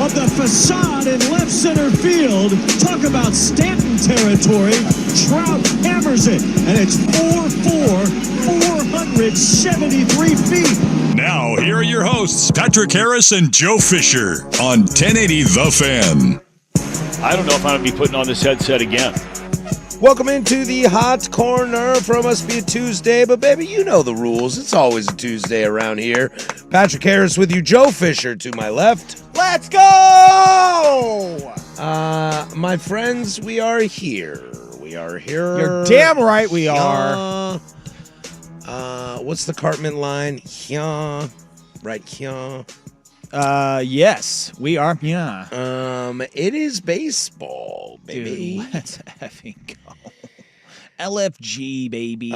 of the facade in left center field. Talk about Stanton territory. Trout hammers it, and it's 4-4, 473 feet. Now, here are your hosts, Patrick Harris and Joe Fisher on 1080 The Fan. I don't know if I'm going to be putting on this headset again. Welcome into the Hot Corner for Must Be a Tuesday, but baby, you know the rules. It's always a Tuesday around here. Patrick Harris with you, Joe Fisher to my left. Let's go! My friends, we are here. We are here. You're damn right we are. What's the Cartman line? Yeah. Right, yeah. Yes, we are. Yeah. It is baseball, baby. Dude, let's effing go. LFG, baby.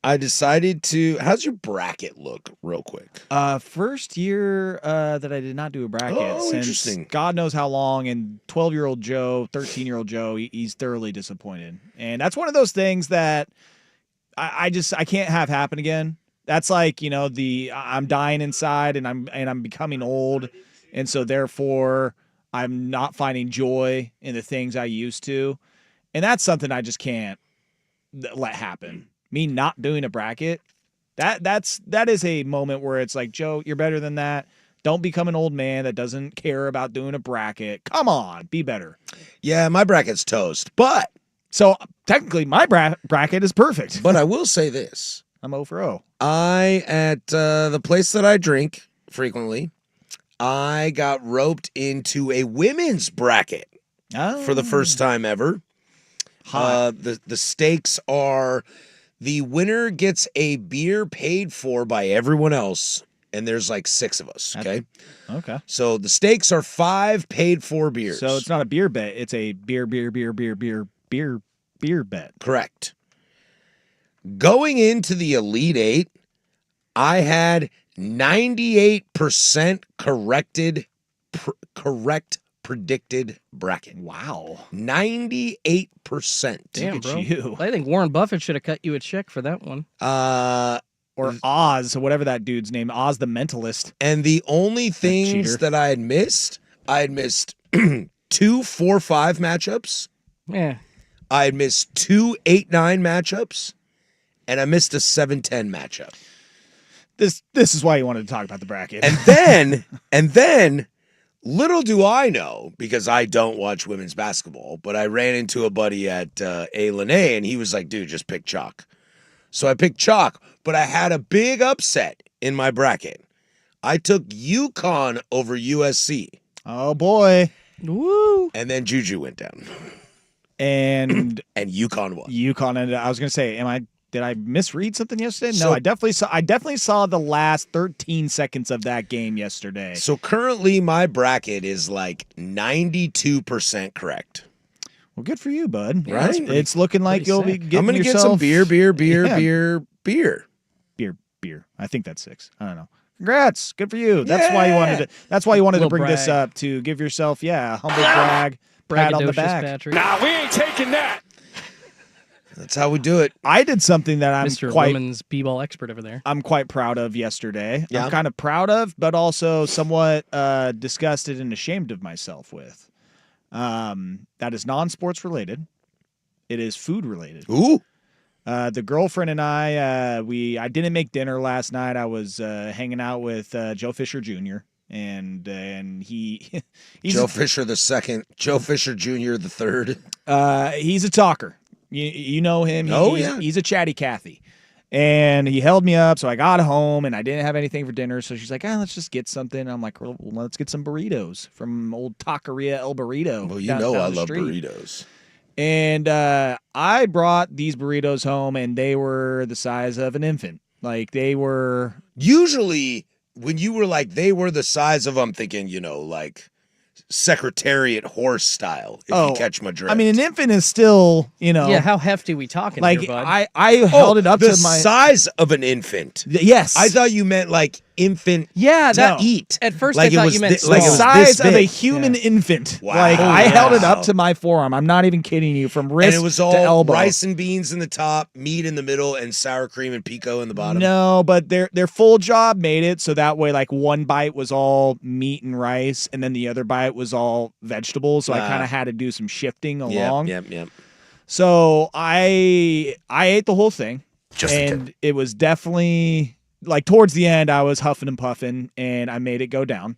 I decided to. How's your bracket look, real quick? First year that I did not do a bracket. Oh, since interesting. God knows how long. And 12-year-old Joe, 13-year-old Joe, he's thoroughly disappointed. And that's one of those things that I can't have happen again. That's like, you know, I'm dying inside and I'm becoming old, and so therefore I'm not finding joy in the things I used to, and that's something I just can't let happen. Me not doing a bracket, that is a moment where it's like, Joe, you're better than that. Don't become an old man that doesn't care about doing a bracket. Come on, be better. Yeah, my bracket's toast, but So technically my bracket is perfect. I will say this. I'm 0 for 0. At the place that I drink frequently, I got roped into a women's bracket for the first time ever. The stakes are the winner gets a beer paid for by everyone else, and there's like 6 of us, okay? Okay. So the stakes are 5 paid for beers. So it's not a beer bet, it's a beer bet. Correct. Going into the Elite Eight, I had 98% correct predicted bracket. Wow. 98%. Damn, bro. You. I think Warren Buffett should have cut you a check for that one. Or Oz, whatever that dude's name, Oz the Mentalist. And the only things cheater. that I had missed 2 4-5 matchups. Yeah. I had missed 2 8-9 matchups. And I missed a 7-10 matchup. This is why you wanted to talk about the bracket. And then, little do I know, because I don't watch women's basketball, but I ran into a buddy at A-Lene, and he was like, dude, just pick chalk. So I picked chalk, but I had a big upset in my bracket. I took UConn over USC. Oh, boy. Woo. And then Juju went down. And UConn won. UConn ended. I was going to say, did I misread something yesterday? So, no, I definitely saw the last 13 seconds of that game yesterday. So currently my bracket is like 92% correct. Well, good for you, bud. Right? It's looking like you'll be getting I'm going to get yourself some beer. beer. I think that's 6. I don't know. Congrats. Good for you. That's why you wanted to bring this up, to give yourself, a humble brag, pat on the back. Patrick. Nah, we ain't taking that. That's how we do it. I did something that I'm Mr. Women's b-ball expert over there. I'm quite proud of yesterday. Yeah. I'm kind of proud of, but also somewhat disgusted and ashamed of myself with. That is non-sports related. It is food related. Ooh. The girlfriend and I didn't make dinner last night. I was hanging out with Joe Fisher Jr. and he's Joe Fisher the second, Joe Fisher Jr. the third. He's a talker. You know him. He's a chatty Cathy. And he held me up, so I got home, and I didn't have anything for dinner, so she's like, let's just get something. I'm like, well, let's get some burritos from old Taqueria El Burrito. Well, you down know I the love street. burritos. And I brought these burritos home, and they were the size of an infant. Like, they were... Usually, when you were like, they were the size of, I'm thinking, like... Secretariat horse style, if you catch my drift. I mean, an infant is still, Yeah, how hefty we talking like here, bud? I held it up the to my size of an infant. Yes. I thought you meant like infant that eat. At first, Like I it thought was you meant thi- like it The was small. size this of a big. human infant. Wow. Like I held it Wow. up to my forearm. I'm not even kidding you. From wrist And it was to all elbow. rice and beans in the top, meat in the middle, and sour cream and pico in the bottom. No, but their full job made it so that way, like one bite was all meat and rice, and then the other bite was all vegetables. So I kind of had to do some shifting along. Yep. So I ate the whole thing, and it was definitely like towards the end I was huffing and puffing, and I made it go down.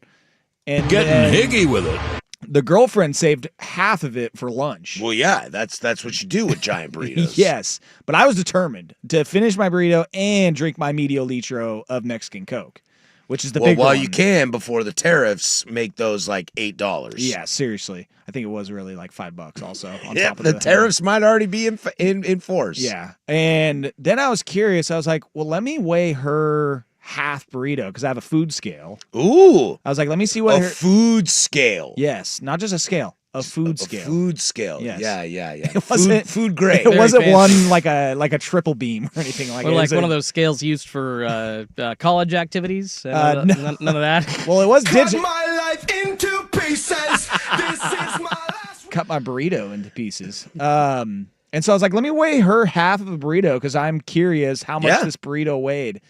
And Getting then higgy with it. the girlfriend saved half of it for lunch. Well, yeah, that's what you do with giant burritos. Yes, but I was determined to finish my burrito and drink my medio litro of Mexican Coke, which is the Well, big while one. you can, before the tariffs make those like $8. Yeah, seriously. I think it was really like $5 also. On Yeah, top of the tariffs might already be in force. Yeah. And then I was curious. I was like, well, let me weigh her half burrito because I have a food scale. Ooh, I was like, let me see what a her. food scale. Yes, not just a scale, a food A scale. food scale. Yes. Yeah. It wasn't- food grade. It Very wasn't fancy. one like a triple beam or anything like Or it. like was one a- of those scales used for college activities. No. None of that. Well, it was digital. my life into pieces. This is my last. Cut my burrito into pieces. And so I was like, let me weigh her half of a burrito because I'm curious how much Yeah. this burrito weighed.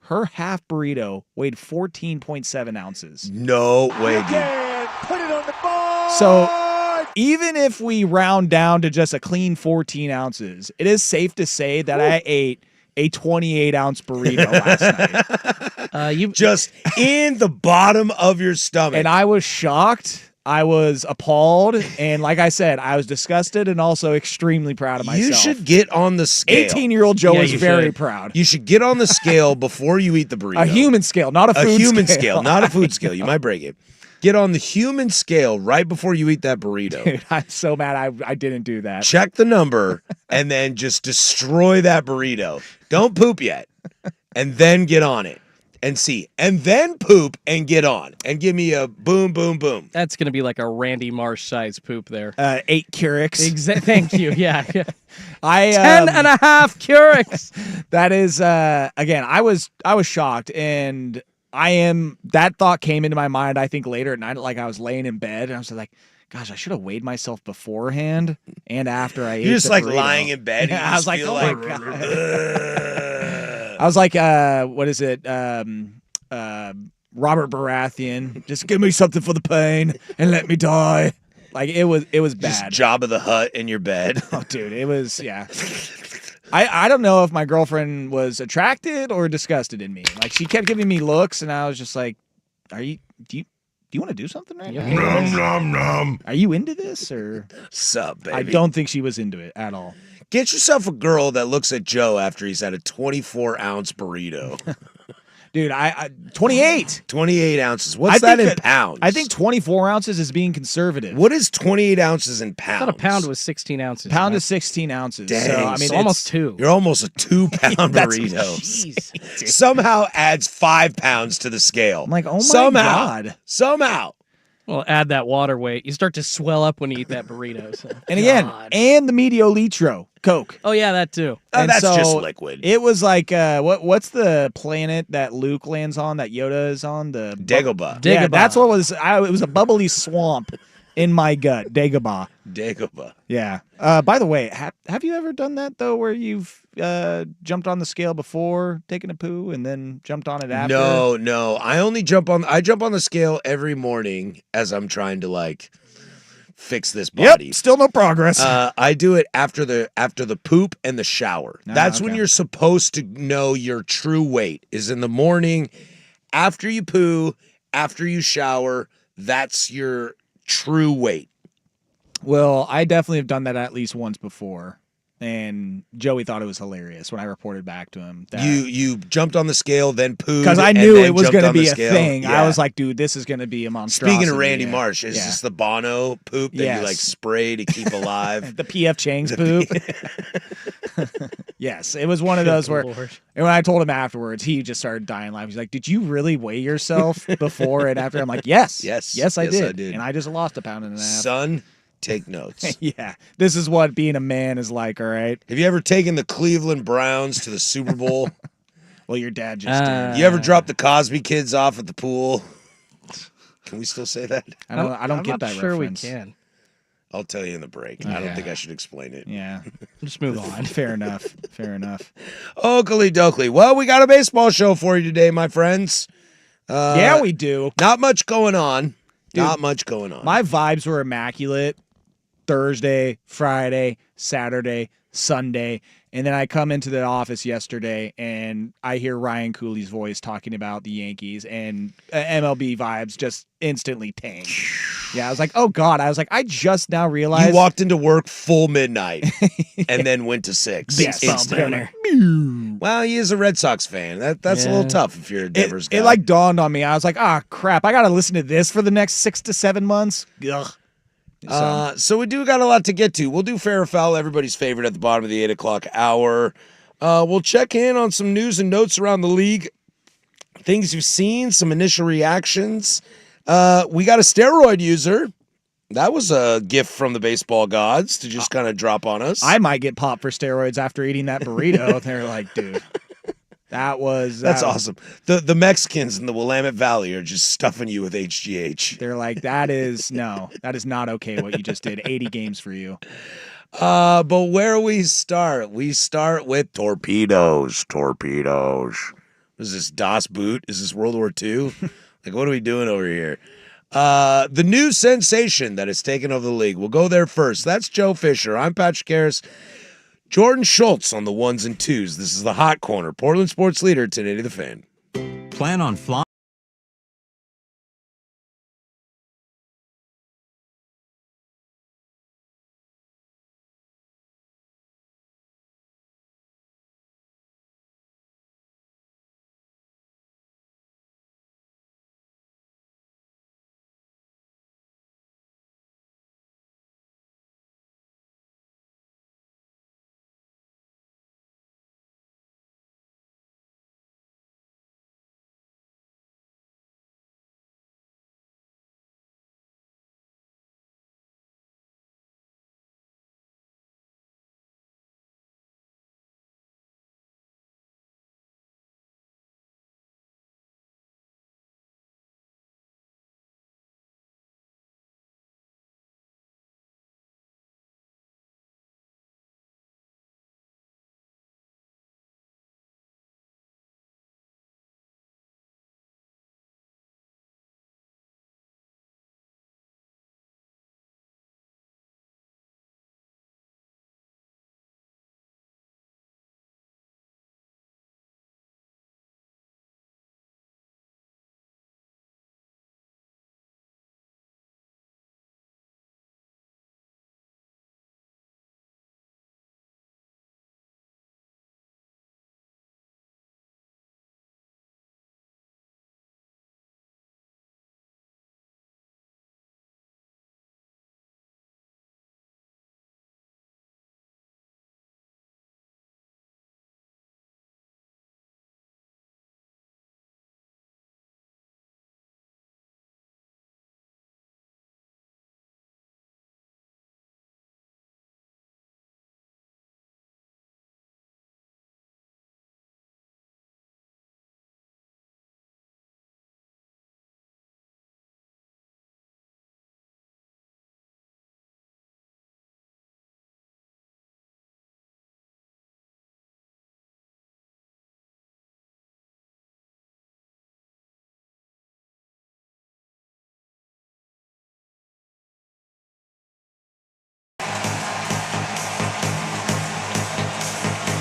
Her half burrito weighed 14.7 ounces. No way, dude. Put it on the board. So even if we round down to just a clean 14 ounces, it is safe to say that I ate a 28-ounce burrito last night. You Just in the bottom of your stomach. And I was shocked. I was appalled. And like I said, I was disgusted and also extremely proud of myself. You should get on the scale. 18-year-old Joe Yeah, was you very should. proud. You should get on the scale before you eat the burrito. A human scale, not a A food human scale. scale, not a food scale. You might break it. Get on the human scale right before you eat that burrito. Dude, I'm so mad I didn't do that. Check the number and then just destroy that burrito. Don't poop yet. And then get on it and see. And then poop and get on. And give me a boom, boom, boom. That's gonna be like a Randy Marsh size poop there. 8 Keurigs. Thank you. Yeah. I 10 and a half Keurigs. That is again, I was shocked and that thought came into my mind I think later at night, like I was laying in bed and I was like, gosh, I should have weighed myself beforehand and after I ate. You're just the like burrito. lying in bed. And you I was just like, feel oh my like, God. I was like, what is it? Robert Baratheon. Just give me something for the pain and let me die. Like it was just bad. Jabba the Hutt in your bed. Oh, dude, it was yeah. I don't know if my girlfriend was attracted or disgusted in me. Like she kept giving me looks, and I was just like, do you want to do something right now? Are you into this or? Sup, baby? I don't think she was into it at all. Get yourself a girl that looks at Joe after he's had a 24-ounce burrito. Dude, I 28. 28 ounces. What's I that think in pounds? I think 24 ounces is being conservative. What is 28 ounces in I pounds? thought a pound was 16 ounces. Pound is 16 ounces. Dang, so I mean, It's it's almost 2. You're almost a 2-pound That's- burrito. Jeez. Somehow adds 5 pounds to the scale. I'm like, oh my Somehow. God. Somehow. Well, add that water weight. You start to swell up when you eat that burrito. So. And again, God. and the medio litro Coke. Oh yeah, that too. Oh, And that's so just liquid. It was like what's the planet that Luke lands on that Yoda is on? The Dagobah. Yeah, Dagobah. that's what was. It was a bubbly swamp in my gut. Dagobah. Dagobah. Yeah. By the way, have you ever done that though, where you've jumped on the scale before taking a poo and then jumped on it after? No. I jump on the scale every morning as I'm trying to like fix this body. Yep. Still no progress. I do it after the poop and the shower. That's when okay. you're supposed to know your true weight is in the morning, after you poo, after you shower. That's your true weight. Well, I definitely have done that at least once before. And Joey thought it was hilarious when I reported back to him that You jumped on the scale, then pooed. because I and knew then it was jumped going to on the be a scale. thing. Yeah. I was like, dude, this is going to be a monstrosity. Speaking of Randy Yeah. Marsh, is Yeah. this the Bono poop that Yes. you like spray to keep alive? The PF Chang's poop. Yes, it was one of those where, Lord. and when I told him afterwards, he just started dying laughing. He's like, "Did you really weigh yourself before and after?" I'm like, "Yes, Yes. yes, I Yes, did. I did. And I just lost 1.5 pounds. Son, take notes. Yeah, this is what being a man is like. All right, Have you ever taken the Cleveland Browns to the Super Bowl? Well, your dad just did. You ever drop the Cosby kids off at the pool? Can we still say that? I don't get that sure reference. we can. I'll tell you in the break. I don't think I should explain it. Yeah. Just move on. Fair enough. Fair enough. Oakley dokley. Well, we got a baseball show for you today, my friends. Yeah, we do. Not much going on. Dude, Not much going on. My vibes were immaculate Thursday, Friday, Saturday, Sunday. And then I come into the office yesterday and I hear Ryan Cooley's voice talking about the Yankees, and MLB vibes just instantly tanked. Yeah, I was like, oh God. I was like, I just now realized. You walked into work full midnight and then went to 6. Baseball instantly. burner. Well, he is a Red Sox fan. That's a little tough if you're a Devers guy. It like dawned on me. I was like, crap. I got to listen to this for the next 6 to 7 months. Ugh. So we do got a lot to get to. We'll do fair or foul, everybody's favorite at the bottom of the 8 o'clock hour. We'll check in on some news and notes around the league, things you've seen, some initial reactions. We got a steroid user. That was a gift from the baseball gods to just kind of drop on us. I might get popped for steroids after eating that burrito. They're like, dude, that's awesome. The Mexicans in the Willamette Valley are just stuffing you with HGH. They're like, that is not okay what you just did. 80 games for you. But where we start? We start with torpedoes. Torpedoes. Is this Das Boot? Is this World War II? Like, what are we doing over here? The new sensation that has taken over the league. We'll go there first. That's Joe Fisher. I'm Patrick Harris. Jordan Schultz on the 1s and 2s. This is the Hot Corner. Portland sports leader, 1080 The Fan. Plan on flying.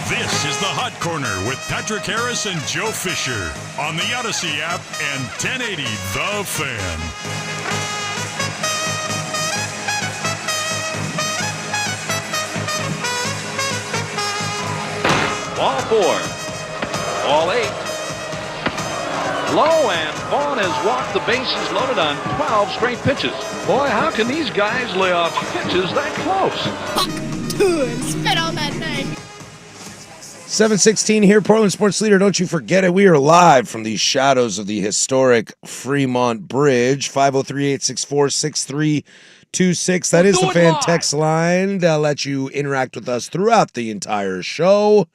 This is the Hot Corner with Patrick Harris and Joe Fisher on the Odyssey app and 1080 The Fan. Ball 4. Ball 8. Low, and Vaughn has walked the bases loaded on 12 straight pitches. Boy, how can these guys lay off pitches that close? Spit on that thing. 7:16 here, Portland sports leader. Don't you forget it. We are live from the shadows of the historic Fremont Bridge. 503-864-6326. That is the fan text line. They'll let you interact with us throughout the entire show.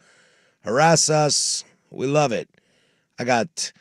Harass us. We love it. I got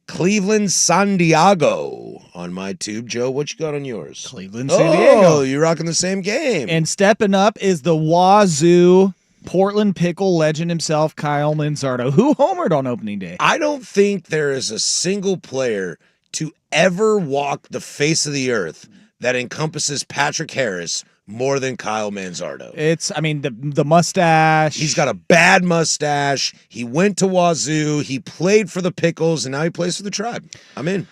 Cleveland, San Diego on my tube. Joe, what you got on yours? Cleveland, San Diego. Oh, you're rocking the same game. And stepping up is the Wazoo Portland Pickle legend himself, Kyle Manzardo, who homered on opening day. I don't think there is a single player to ever walk the face of the earth that encompasses Patrick Harris more than Kyle Manzardo. The mustache. He's got a bad mustache. He went to Wazoo. He played for the Pickles, and now he plays for the Tribe. I'm in.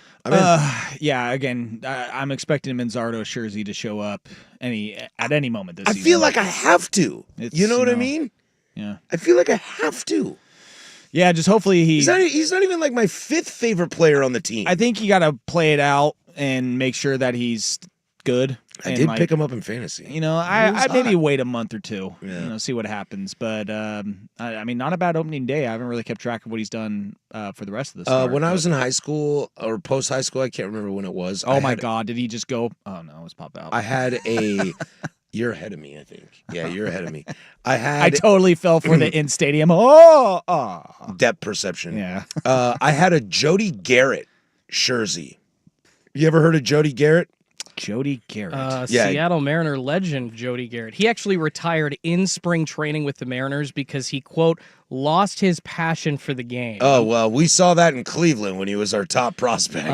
Yeah, again, I'm expecting Manzardo jersey to show up at any moment this season. I feel like I have to. You know what I mean? Yeah. I feel like I have to. Yeah, just hopefully he's not even like my fifth favorite player on the team. I think you got to play it out and make sure that he's good. I did pick him up in fantasy. I maybe wait a month or two, see what happens. But not a bad opening day. I haven't really kept track of what he's done for the rest of the start. When I was in high school or post high school, I can't remember when it was. Oh my God, did he just go? Oh no, it was pop out. I had a. You're ahead of me, I think. Yeah, you're ahead of me. I totally fell for the in stadium. Depth perception. Yeah. I had a Jody Garrett jersey. You ever heard of Jody Garrett? Jody Garrett. Yeah. Seattle Mariner legend Jody Garrett. He actually retired in spring training with the Mariners because he, quote, lost his passion for the game. Oh, well, we saw that in Cleveland when he was our top prospect.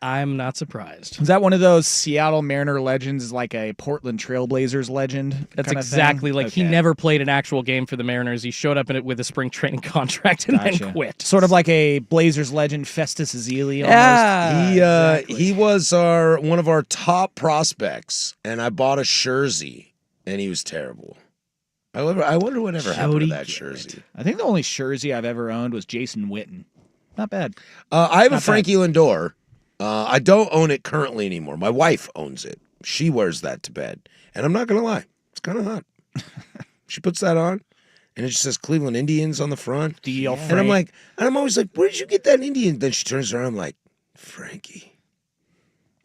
I'm not surprised. Is that one of those Seattle Mariner legends, like a Portland Trailblazers legend? That's exactly like he never played an actual game for the Mariners. He showed up in it with a spring training contract and then quit. Sort of like a Blazers legend, Festus Ezeli. Yeah, he was one of our top prospects, and I bought a jersey, and he was terrible. I wonder whatever happened to that jersey. I think the only jersey I've ever owned was Jason Witten. Not bad. I have a Frankie Lindor. I don't own it currently anymore. My wife owns it. She wears that to bed. And I'm not going to lie. It's kind of hot. She puts that on, and it just says Cleveland Indians on the front. And I'm always like, where did you get that Indian? Then she turns around, I'm like, Frankie.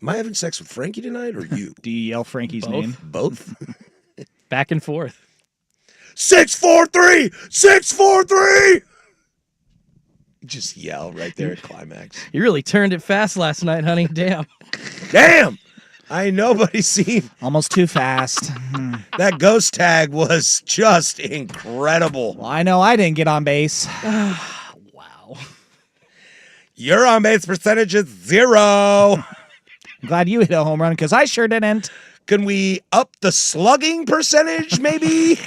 Am I having sex with Frankie tonight or you? Do you yell Frankie's name? Both? Back and forth. 6-4-3! 6-4-3! Just yell right there at climax. You really turned it fast last night, honey. Damn. Damn! I ain't nobody seen. Almost too fast. That ghost tag was just incredible. Well, I know I didn't get on base. Wow. Your on base percentage is 0. I'm glad you hit a home run because I sure didn't. Can we up the slugging percentage, maybe?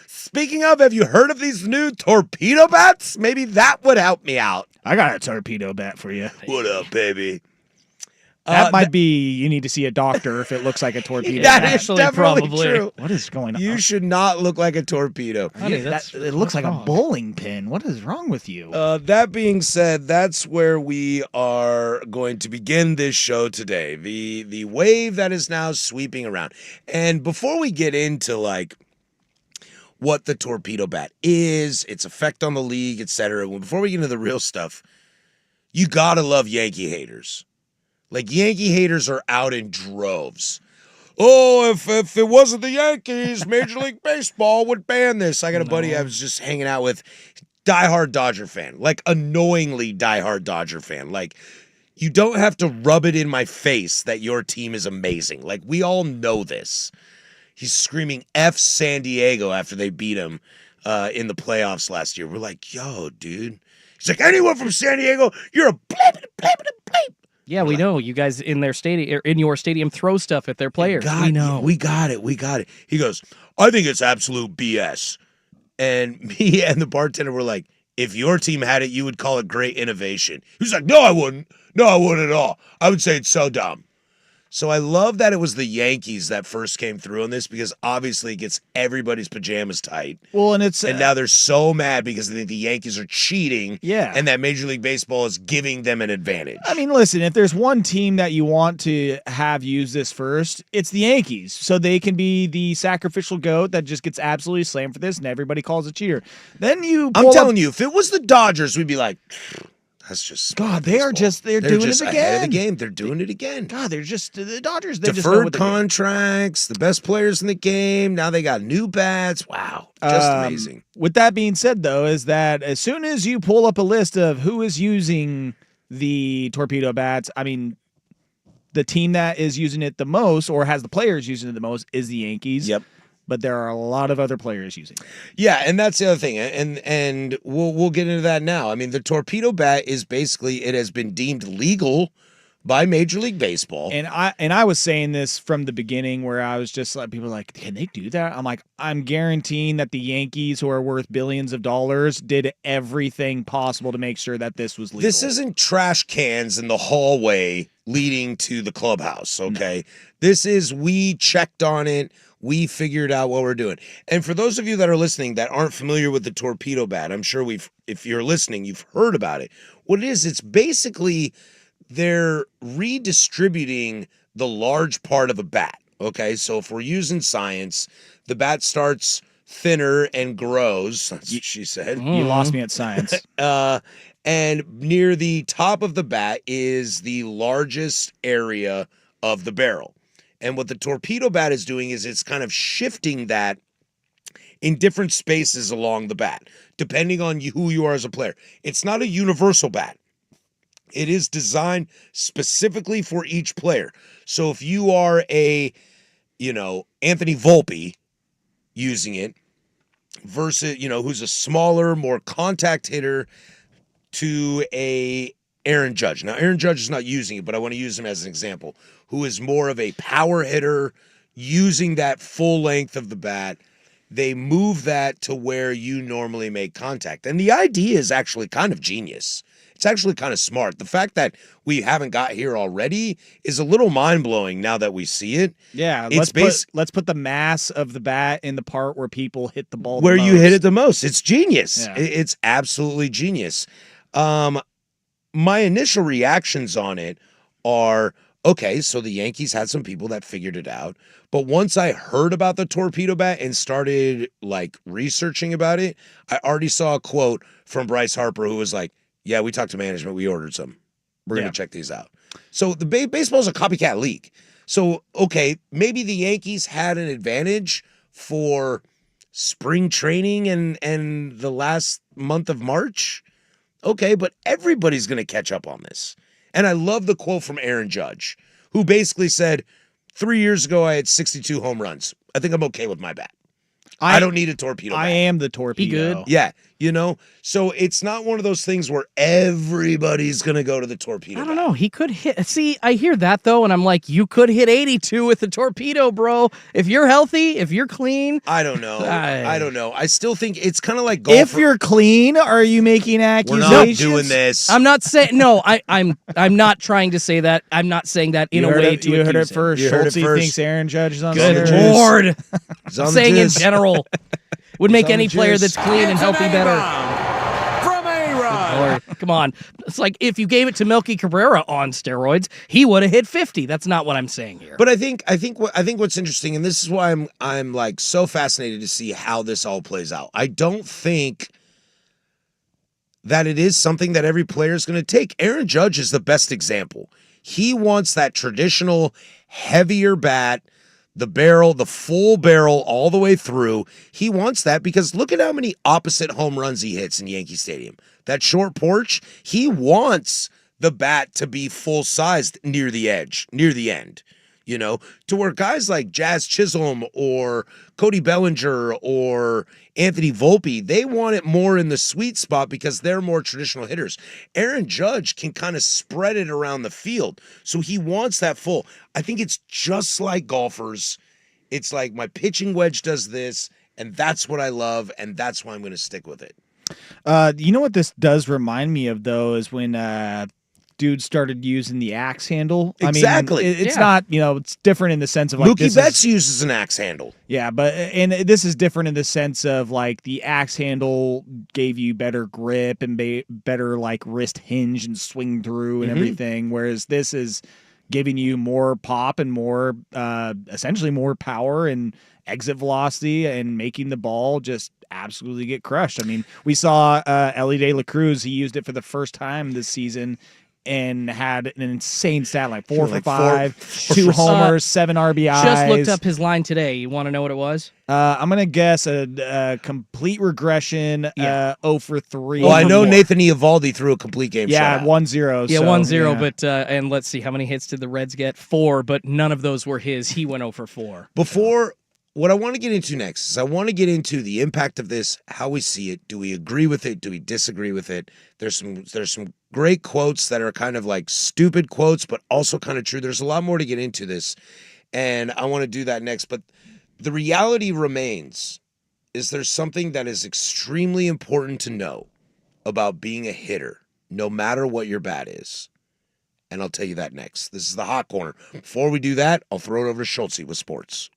Speaking of, have you heard of these new torpedo bats? Maybe that would help me out. I got a torpedo bat for you. What up, baby? That might be, you need to see a doctor if it looks like a torpedo. That bat. is definitely true. What is going on? You should not look like a torpedo. Honey, it looks like a bowling pin. What is wrong with you? That being said, that's where we are going to begin this show today. The wave that is now sweeping around. And before we get into what the torpedo bat is, its effect on the league, etc., before we get into the real stuff, you gotta love Yankee haters. Like, Yankee haters are out in droves. Oh, if it wasn't the Yankees, Major League Baseball would ban this. I got a buddy I was just hanging out with, diehard Dodger fan, like annoyingly diehard Dodger fan. Like, you don't have to rub it in my face that your team is amazing. Like, we all know this. He's screaming F San Diego after they beat him in the playoffs last year. We're like, yo, dude. He's like, anyone from San Diego, you're a bleep. Yeah, we know. You guys in their stadium, in your stadium, throw stuff at their players. We know. We got it. He goes, I think it's absolute BS. And me and the bartender were like, if your team had it, you would call it great innovation. He was like, no, I wouldn't. No, I wouldn't at all. I would say it's so dumb. So I love that it was the Yankees that first came through on this because obviously it gets everybody's pajamas tight. Well, and now they're so mad because they think the Yankees are cheating. Yeah. And that Major League Baseball is giving them an advantage. I mean, listen, if there's one team that you want to have use this first, it's the Yankees. So they can be the sacrificial goat that just gets absolutely slammed for this and everybody calls a cheater. Then I'm telling you, if it was the Dodgers, we'd be like, That's just God. They're baseball. doing just it ahead of the again. game. They're doing it again. God, they're just the Dodgers. They just know Deferred what they're doing. contracts, the best players in the game. Now they got new bats. Wow, just amazing. With that being said, though, is that as soon as you pull up a list of who is using the torpedo bats, I mean, the team that is using it the most or has the players using it the most is the Yankees. Yep. But there are a lot of other players using it. Yeah, and that's the other thing, and we'll get into that now. I mean, the torpedo bat is basically, it has been deemed legal by Major League Baseball. And I was saying this from the beginning, where I was just like, people are like, can they do that? I'm like, I'm guaranteeing that the Yankees, who are worth billions of dollars, did everything possible to make sure that this was legal. This isn't trash cans in the hallway leading to the clubhouse, okay? No. This is, we checked on it. We figured out what we're doing. And for those of you that are listening that aren't familiar with the torpedo bat, I'm sure if you're listening, you've heard about it. What it is, it's basically they're redistributing the large part of a bat. Okay, so if we're using science, the bat starts thinner and grows. That's what she said. You lost me at science. And near the top of the bat is the largest area of the barrel. And what the torpedo bat is doing is it's kind of shifting that in different spaces along the bat, depending on who you are as a player. It's not a universal bat. It is designed specifically for each player. So if you are Anthony Volpe using it versus, who's a smaller, more contact hitter, to a Aaron Judge. Now, Aaron Judge is not using it, but I want to use him as an example, who is more of a power hitter using that full length of the bat. They move that to where you normally make contact. And the idea is actually kind of genius. It's actually kind of smart. The fact that we haven't got here already is a little mind-blowing now that we see it. Yeah, let's put the mass of the bat in the part where people hit the ball where the most. You hit it the most. It's genius. Yeah. It's absolutely genius. My initial reactions on it are, okay, so the Yankees had some people that figured it out. But once I heard about the torpedo bat and started researching about it, I already saw a quote from Bryce Harper who was like, yeah, we talked to management. We ordered some. We're going to check these out. So the baseball is a copycat league. So, okay, maybe the Yankees had an advantage for spring training and the last month of March. Okay, but everybody's going to catch up on this. And I love the quote from Aaron Judge, who basically said, 3 years ago, I had 62 home runs. I think I'm okay with my bat. I don't need a torpedo bat. I am the torpedo. Be good. Yeah, so it's not one of those things where everybody's going to go to the torpedo. I don't know. He could hit. See, I hear that, though, and I'm like, you could hit 82 with the torpedo, bro. If you're healthy, if you're clean. I don't know. I don't know. I still think it's kind of like golf. If you're clean, are you making accusations? We're not doing this. I'm not saying, no, I'm not trying to say that. I'm not saying that in a way to You heard it accuse him. first. You heard it Schulte first. thinks Aaron Judge is on Good steroids. Lord. He's on I'm the saying in juice. general. Would make on any the player juice. that's clean and healthy better. From A-Rod. Or, come on. It's like if you gave it to Melky Cabrera on steroids, he would have hit 50. That's not what I'm saying here. But I think what's interesting, and this is why I'm like so fascinated to see how this all plays out. I don't think that it is something that every player is going to take. Aaron Judge is the best example. He wants that traditional heavier bat, the full barrel all the way through. He wants that because look at how many opposite home runs he hits in Yankee Stadium. That short porch, he wants the bat to be full-sized near the edge, near the end, to where guys like Jazz Chisholm or Cody Bellinger or Anthony Volpe, they want it more in the sweet spot because they're more traditional hitters. Aaron Judge can kind of spread it around the field, so he wants that full. I think it's just like golfers. It's like my pitching wedge does this, and that's what I love, and that's why I'm going to stick with it. You know what this does remind me of, though, is when dudes started using the axe handle. Exactly. I mean, it's not, it's different in the sense of like Mookie Betts uses an axe handle. Yeah, and this is different in the sense of like the axe handle gave you better grip and better like wrist hinge and swing through and everything, whereas this is giving you more pop and more essentially more power and exit velocity and making the ball just absolutely get crushed. I mean, we saw Ellie De La Cruz. He used it for the first time this season and had an insane stat line: 4 for 5, 2 homers, 7 RBIs. Just looked up his line today. You want to know what it was? I'm gonna guess a complete regression. 0 for 3. Well, I know Nathan Eovaldi threw a complete game. Yeah, shutout. 1-0. Yeah, so, 1-0. yeah. But and let's see, how many hits did the Reds get? 4, but none of those were his. He went 0 for 4. Before, what I want to get into next is I want to get into the impact of this, how we see it. Do we agree with it? Do we disagree with it? There's some great quotes that are kind of like stupid quotes, but also kind of true. There's a lot more to get into this, and I want to do that next. But the reality remains is there's something that is extremely important to know about being a hitter, no matter what your bat is. And I'll tell you that next. This is the Hot Corner. Before we do that, I'll throw it over to Schultze with sports.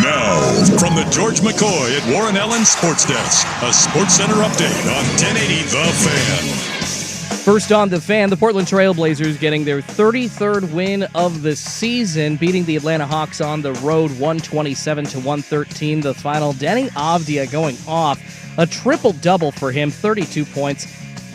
Now, from the George McCoy at Warren Allen Sports Desk, a Sports Center update on 1080 The Fan. First on The Fan, the Portland Trail Blazers getting their 33rd win of the season, beating the Atlanta Hawks on the road 127-113. The final, Denny Avdia going off. A triple-double for him, 32 points,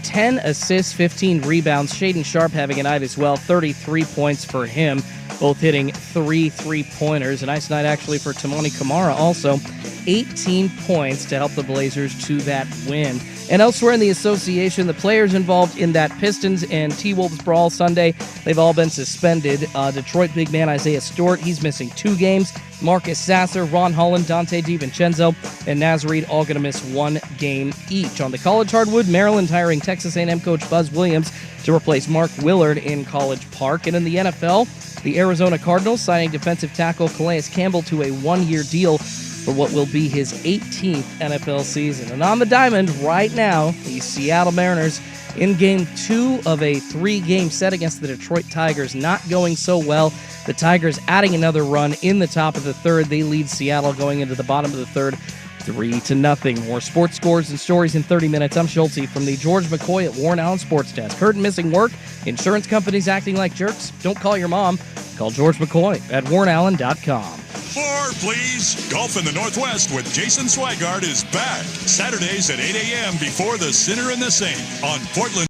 10 assists, 15 rebounds. Shaden Sharp having a night as well, 33 points for him, both hitting 3 3-pointers. A nice night actually for Tamani Kamara also, 18 points to help the Blazers to that win. And elsewhere in the association, the players involved in that Pistons and T-Wolves brawl Sunday, they've all been suspended. Detroit big man Isaiah Stewart, he's missing 2 games. Marcus Sasser, Ron Holland, Dante DiVincenzo, and Naz Reid all going to miss 1 game each. On the college hardwood, Maryland hiring Texas A&M coach Buzz Williams to replace Mark Willard in College Park. And in the NFL, the Arizona Cardinals signing defensive tackle Calais Campbell to a 1-year deal for what will be his 18th NFL season. And on the diamond right now, the Seattle Mariners in Game 2 of a 3-game set against the Detroit Tigers, not going so well. The Tigers adding another run in the top of the third. They lead Seattle going into the bottom of the third, 3-0. More sports scores and stories in 30 minutes. I'm Schultze from the George McCoy at Warren Allen Sports Desk. Heard missing work? Insurance companies acting like jerks? Don't call your mom. Call George McCoy at warrenallen.com. More, please. Golf in the Northwest with Jason Swigart is back. Saturdays at 8 a.m. before the Sinner and the Saint on Portland.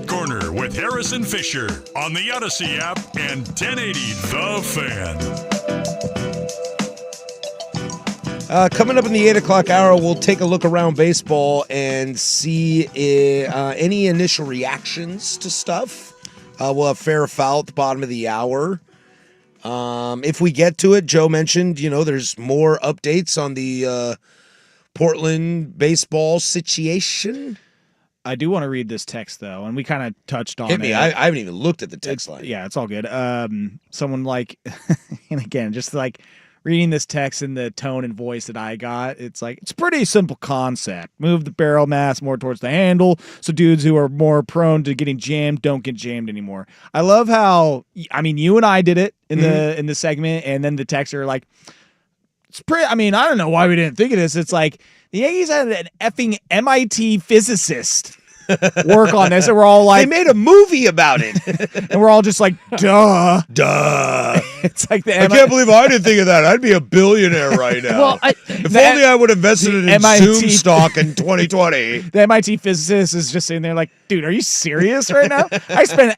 Hot Corner with Harrison Fisher on the Odyssey app and 1080 The Fan. Coming up in the 8 o'clock hour, we'll take a look around baseball and see any initial reactions to stuff. We'll have fair or foul at the bottom of the hour. If we get to it, Joe mentioned, there's more updates on the Portland baseball situation. I do want to read this text, though, and we kind of touched on Hit me. it. I haven't even looked at the text line. Yeah, it's all good. Someone and again, just like reading this text in the tone and voice that I got, it's like, it's a pretty simple concept. Move the barrel mass more towards the handle so dudes who are more prone to getting jammed don't get jammed anymore. I love how, you and I did it in the segment, and then the texts are like, it's pretty, I don't know why we didn't think of this. It's like, the Yankees had an effing MIT physicist work on this, and we're all like, they made a movie about it. and we're all just like, duh. It's like I can't believe I didn't think of that. I'd be a billionaire right now. Well, if only I would have invested in Zoom stock in 2020. The MIT physicist is just sitting there like, dude, are you serious right now? I spent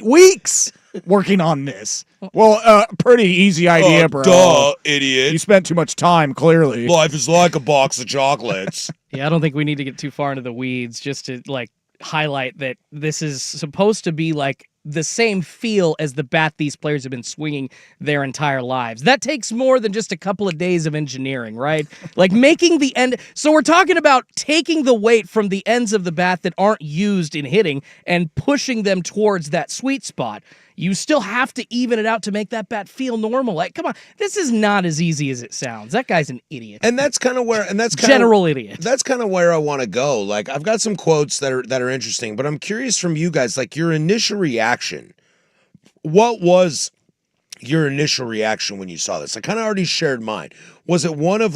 weeks working on this. Well, pretty easy idea, bro. Duh, idiot. You spent too much time, clearly. Life is like a box of chocolates. Yeah, I don't think we need to get too far into the weeds just to highlight that this is supposed to be the same feel as the bat these players have been swinging their entire lives. That takes more than just a couple of days of engineering, right? Making the end. So we're talking about taking the weight from the ends of the bat that aren't used in hitting and pushing them towards that sweet spot. You still have to even it out to make that bat feel normal. Come on, this is not as easy as it sounds. That guy's an idiot. And that's kind of where, general idiot. That's kind of where I want to go. I've got some quotes that are interesting, but I'm curious from you guys, your initial reaction. What was your initial reaction when you saw this? I kind of already shared mine. Was it one of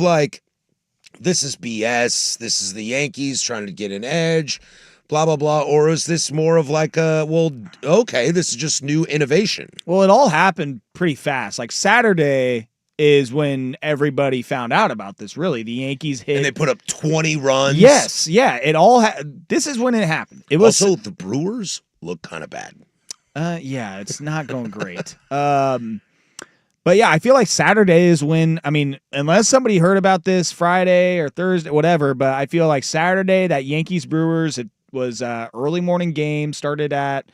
this is BS, this is the Yankees trying to get an edge, blah, blah, blah, or is this more of okay, this is just new innovation? Well, it all happened pretty fast. Saturday is when everybody found out about this, really. The Yankees hit. And they put up 20 runs? Yes, yeah. This is when it happened. It was also, the Brewers look kind of bad. Yeah, it's not going great. But yeah, I feel like Saturday is when, unless somebody heard about this Friday or Thursday, whatever, but I feel like Saturday, that Yankees-Brewers, it was early morning game, started at,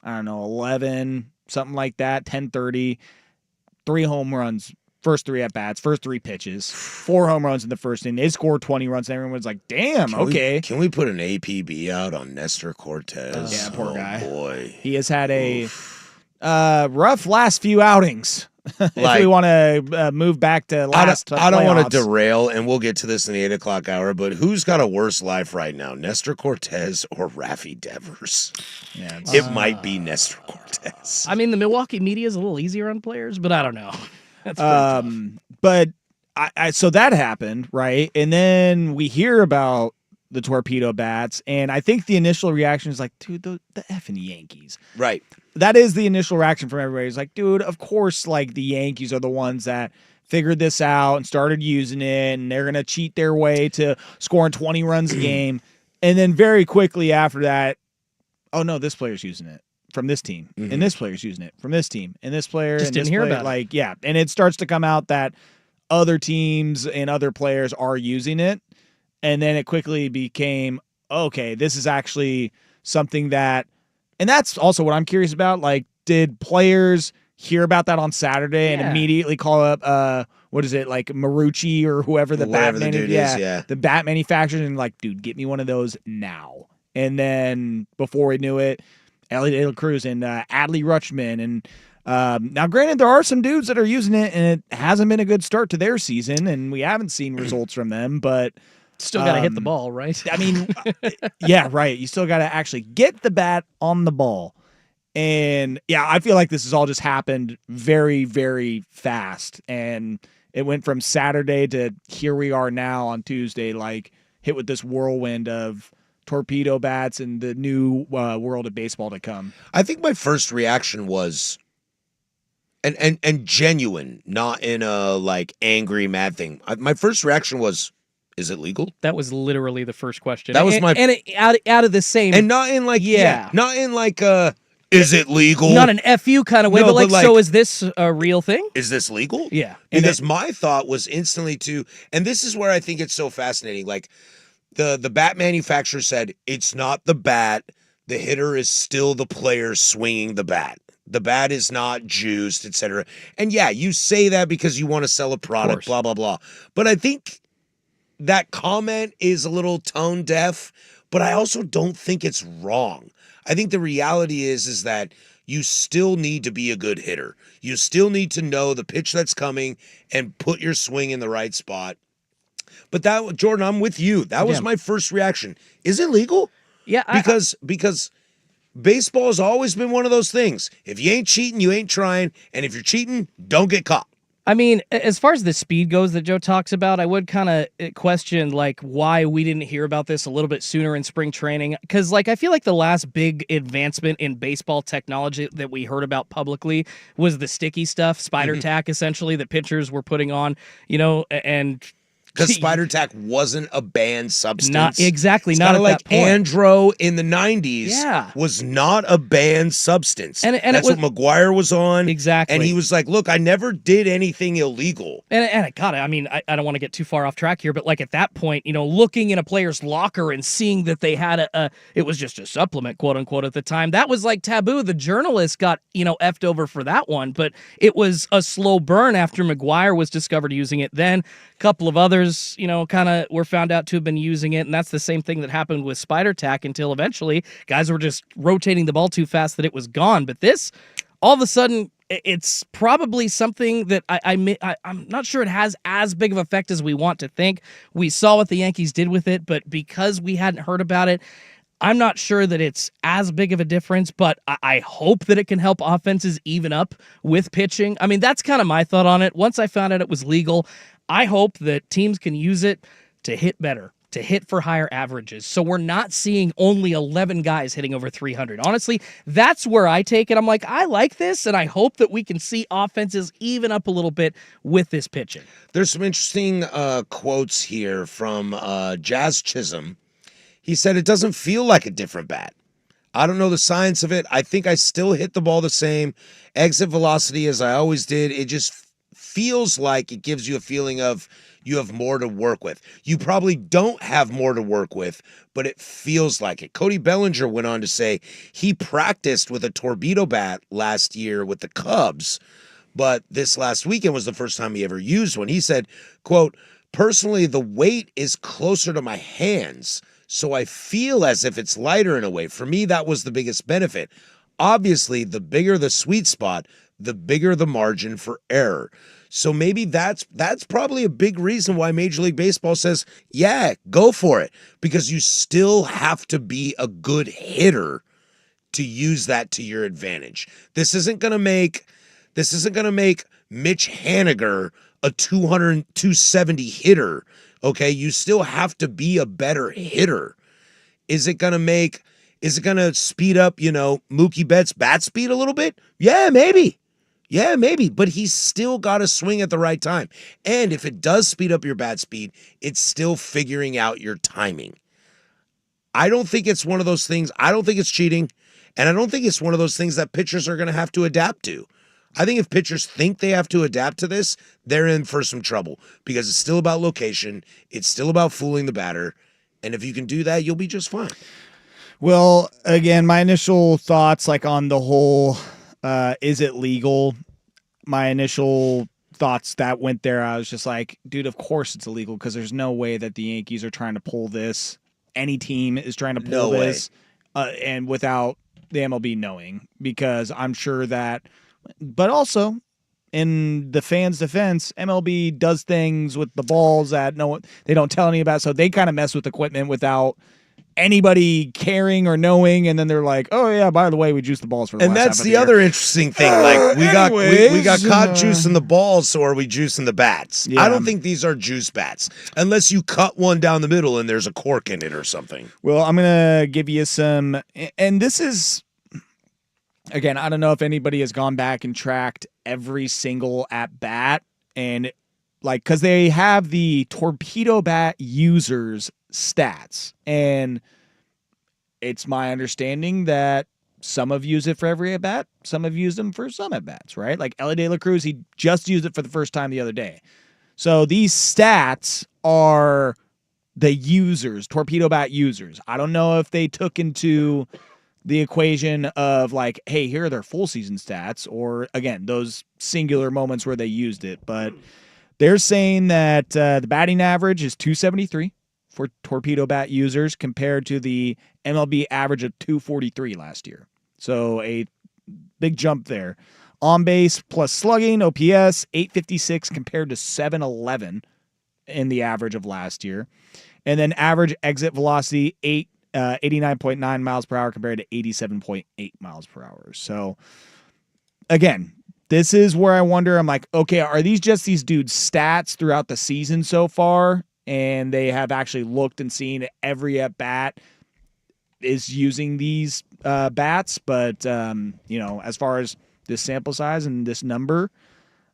11, something like that, 10:30, 3 home runs, first 3 at-bats, first 3 pitches, 4 home runs in the first inning. They scored 20 runs, and everyone's like, damn, okay. Can we put an APB out on Nestor Cortez? Yeah, poor guy. Boy. He has had a rough last few outings. If we want to move back to last I don't want to playoffs. derail, and we'll get to this in the 8 o'clock hour, but who's got a worse life right now, Nestor Cortez or Rafi Devers? Yeah, it might be Nestor Cortez. The Milwaukee media is a little easier on players, but I don't know. That's but so that happened, right? And then we hear about the torpedo bats, and I think the initial reaction is like, dude, the effing Yankees. Right. That is the initial reaction from everybody. It's like, dude, of course, the Yankees are the ones that figured this out and started using it, and they're going to cheat their way to scoring 20 runs a game. And then very quickly after that, oh, no, this player's using it from this team, and this player's using it from this team, and this player, just and didn't this hear player, about it. yeah. And it starts to come out that other teams and other players are using it. And then it quickly became, okay, this is actually something that, and that's also what I'm curious about. Did players hear about that on Saturday and immediately call up, what is it, Marucci or whoever the bat the bat manufacturer, and dude, get me one of those now. And then before we knew it, Ellie De La Cruz and Adley Rutschman, and now granted, there are some dudes that are using it, and it hasn't been a good start to their season, and we haven't seen results from them, but still got to hit the ball, right? Yeah, right. You still got to actually get the bat on the ball. And yeah, I feel like this has all just happened very, very fast. And it went from Saturday to here we are now on Tuesday, hit with this whirlwind of torpedo bats and the new world of baseball to come. I think my first reaction was, and genuine, not in a angry, mad thing. My first reaction was, Is it legal? That was literally the first question. That was my and out of the same and not in like not in like is it legal? Not an FU kind of way, No, but but so is this a real thing? Is this legal? Yeah. Because my thought was instantly and this is where I think it's so fascinating. Like the bat manufacturer said, it's not the bat. The hitter is still the player swinging the bat. The bat is not juiced, etc. And yeah, you say that because you want to sell a product, blah, blah, blah. But I think that comment is a little tone deaf, but I also don't think it's wrong. I think the reality is that you still need to be a good hitter. You still need to know the pitch that's coming and put your swing in the right spot. But that, Jordan, I'm with you. That was my first reaction. Is it legal? Yeah. Because baseball has always been one of those things. If you ain't cheating, you ain't trying. And if you're cheating, don't get caught. I mean, as far as the speed goes that Joe talks about, I would kind of question like why we didn't hear about this a little bit sooner in spring training. Because like I feel like the last big advancement in baseball technology that we heard about publicly was the sticky stuff, spider tack, essentially that pitchers were putting on, and. Because spider tack wasn't a banned substance. Not exactly. It's not at like that point. Andro in the 90s was not a banned substance. And that's what McGuire was on. Exactly. And he was like, look, I never did anything illegal. And God, I mean, I don't want to get too far off track here, but like at that point, looking in a player's locker and seeing that they had it was just a supplement, quote unquote, at the time, that was like taboo. The journalists got, effed over for that one, but it was a slow burn after McGuire was discovered using it. Then a couple of others, kind of were found out to have been using it. And that's the same thing that happened with spider tack until eventually guys were just rotating the ball too fast that it was gone. But this, all of a sudden, it's probably something that I'm not sure it has as big of an effect as we want to think. We saw what the Yankees did with it, but because we hadn't heard about it, I'm not sure that it's as big of a difference, but I hope that it can help offenses even up with pitching. I mean, that's kind of my thought on it. Once I found out it was legal, I hope that teams can use it to hit better, to hit for higher averages. So we're not seeing only 11 guys hitting over 300. Honestly, that's where I take it. I'm like, I like this, and I hope that we can see offenses even up a little bit with this pitching. There's some interesting quotes here from Jazz Chisholm. He said, it doesn't feel like a different bat. I don't know the science of it. I think I still hit the ball the same. Exit velocity as I always did. It just feels like it gives you a feeling of you have more to work with. You probably don't have more to work with, but it feels like it. Cody Bellinger went on to say he practiced with a torpedo bat last year with the Cubs, but this last weekend was the first time he ever used one. He said, quote, personally, the weight is closer to my hands, so I feel as if it's lighter in a way. For me, that was the biggest benefit. Obviously, the bigger the sweet spot, the bigger the margin for error. So maybe that's probably a big reason why Major League Baseball says, yeah, go for it. Because you still have to be a good hitter to use that to your advantage. This isn't going to make Mitch Haniger a 270 hitter. Okay, you still have to be a better hitter. Is it going to speed up, Mookie Betts' bat speed a little bit? Yeah, maybe. Yeah, maybe. But he's still got to swing at the right time. And if it does speed up your bat speed, it's still figuring out your timing. I don't think it's one of those things. I don't think it's cheating. And I don't think it's one of those things that pitchers are going to have to adapt to. I think if pitchers think they have to adapt to this, they're in for some trouble because it's still about location. It's still about fooling the batter. And if you can do that, you'll be just fine. Well, again, my initial thoughts on the whole, is it legal? My initial thoughts that went there, I was just like, dude, of course it's illegal because there's no way that the Yankees are trying to pull this. Any team is trying to pull this and without the MLB knowing, because I'm sure that. But also, in the fans' defense, MLB does things with the balls that they don't tell any about, so they kind of mess with equipment without anybody caring or knowing, and then they're like, "Oh yeah, by the way, we juiced the balls for the last half of the year." And that's the other interesting thing. We got caught juicing the balls, so are we juicing the bats? Yeah. I don't think these are juice bats, unless you cut one down the middle and there's a cork in it or something. Well, I'm gonna give you some, and this is. Again, I don't know if anybody has gone back and tracked every single at bat, and like, because they have the torpedo bat users stats, and it's my understanding that some have used it for every at bat, some have used them for some at bats, right? Like Elly De La Cruz, he just used it for the first time the other day. So these stats are the users, torpedo bat users. I don't know if they took into the equation of like, hey, here are their full season stats, or again, those singular moments where they used it. But they're saying that the batting average is 273 for torpedo bat users compared to the MLB average of 243 last year. So a big jump there. On base plus slugging, OPS 856 compared to 711 in the average of last year. And then average exit velocity 89.9 miles per hour compared to 87.8 miles per hour. So again, this is where I wonder, I'm like, okay, are these just these dudes' stats throughout the season so far? And they have actually looked and seen every at bat is using these bats. But, as far as this sample size and this number,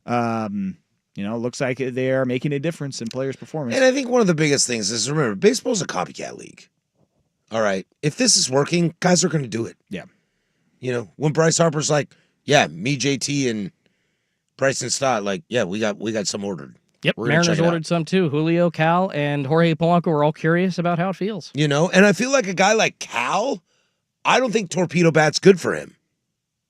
it looks like they are making a difference in players' performance. And I think one of the biggest things is, remember, baseball's a copycat league. All right. If this is working, guys are going to do it. Yeah. When Bryce Harper's like, yeah, me, JT, and Bryson Stott, like, yeah, we got some ordered. Yep, Mariners ordered some too. Julio, Cal, and Jorge Polanco were all curious about how it feels. And I feel like a guy like Cal, I don't think torpedo bat's good for him.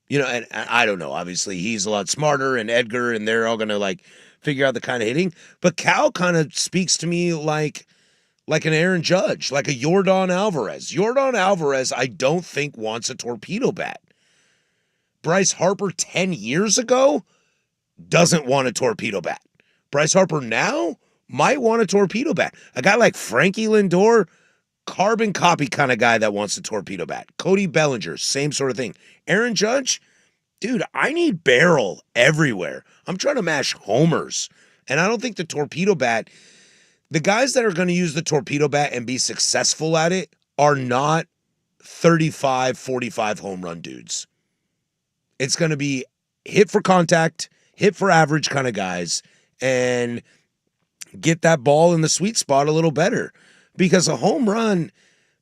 And I don't know. Obviously, he's a lot smarter, and Edgar, and they're all going to, like, figure out the kind of hitting. But Cal kind of speaks to me like an Aaron Judge, like a Yordan Alvarez. Yordan Alvarez, I don't think wants a torpedo bat. Bryce Harper 10 years ago doesn't want a torpedo bat. Bryce Harper now might want a torpedo bat. A guy like Frankie Lindor, carbon copy kind of guy that wants a torpedo bat. Cody Bellinger, same sort of thing. Aaron Judge, dude, I need barrel everywhere. I'm trying to mash homers. And I don't think the torpedo bat, the guys that are going to use the torpedo bat and be successful at it are not 35, 45 home run dudes. It's going to be hit for contact, hit for average kind of guys, and get that ball in the sweet spot a little better. Because a home run,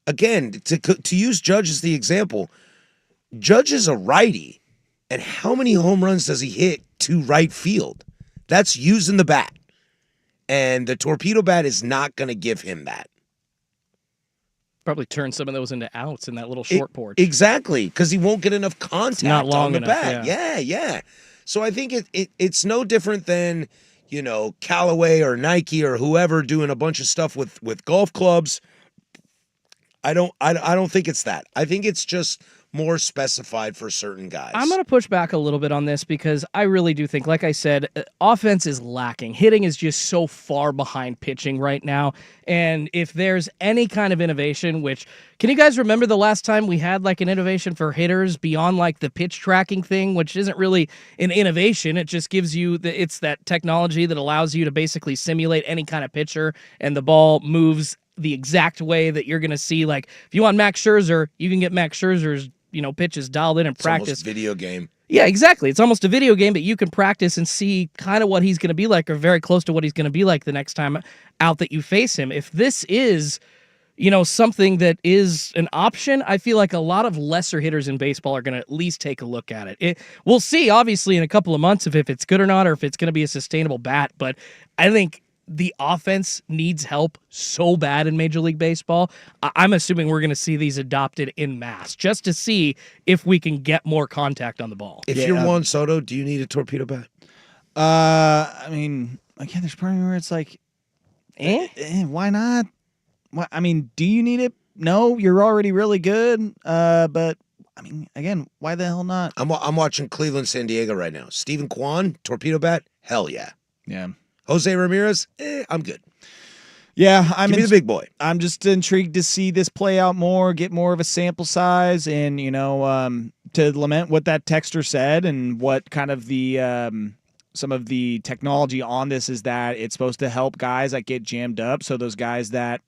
again, to use Judge as the example, Judge is a righty, and how many home runs does he hit to right field? That's using the bat. And the torpedo bat is not going to give him that. Probably turn some of those into outs in that little short porch. Exactly, because he won't get enough contact not long on the enough, bat. Yeah. So I think it's no different than, Callaway or Nike or whoever doing a bunch of stuff with golf clubs. I don't think it's that. I think it's just more specified for certain guys. I'm going to push back a little bit on this because I really do think, like I said, offense is lacking. Hitting is just so far behind pitching right now. And if there's any kind of innovation, which, can you guys remember the last time we had like an innovation for hitters beyond like the pitch tracking thing, which isn't really an innovation. It just gives you, it's that technology that allows you to basically simulate any kind of pitcher and the ball moves the exact way that you're going to see. Like if you want Max Scherzer, you can get Max Scherzer's pitches dialed in and practice. It's almost video game. Yeah, exactly. It's almost a video game, but you can practice and see kind of what he's going to be like, or very close to what he's going to be like the next time out that you face him. If this is, something that is an option, I feel like a lot of lesser hitters in baseball are going to at least take a look at it. We'll see, obviously, in a couple of months if it's good or not, or if it's going to be a sustainable bat, but I think the offense needs help so bad in Major League Baseball. I'm assuming we're going to see these adopted in mass just to see if we can get more contact on the ball. If you're Juan Soto, do you need a torpedo bat? Again, there's part of me where it's like, why not? Do you need it? No, you're already really good. But again, why the hell not? I'm watching Cleveland, San Diego right now. Steven Kwan, torpedo bat, hell yeah. Yeah. Jose Ramirez, I'm good. Yeah, Give me the big boy. I'm just intrigued to see this play out more, get more of a sample size, and to lament what that texter said and what kind of the some of the technology on this is that it's supposed to help guys that get jammed up. So those guys that,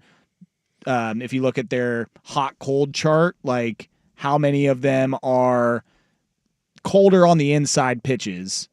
if you look at their hot cold chart, like how many of them are colder on the inside pitches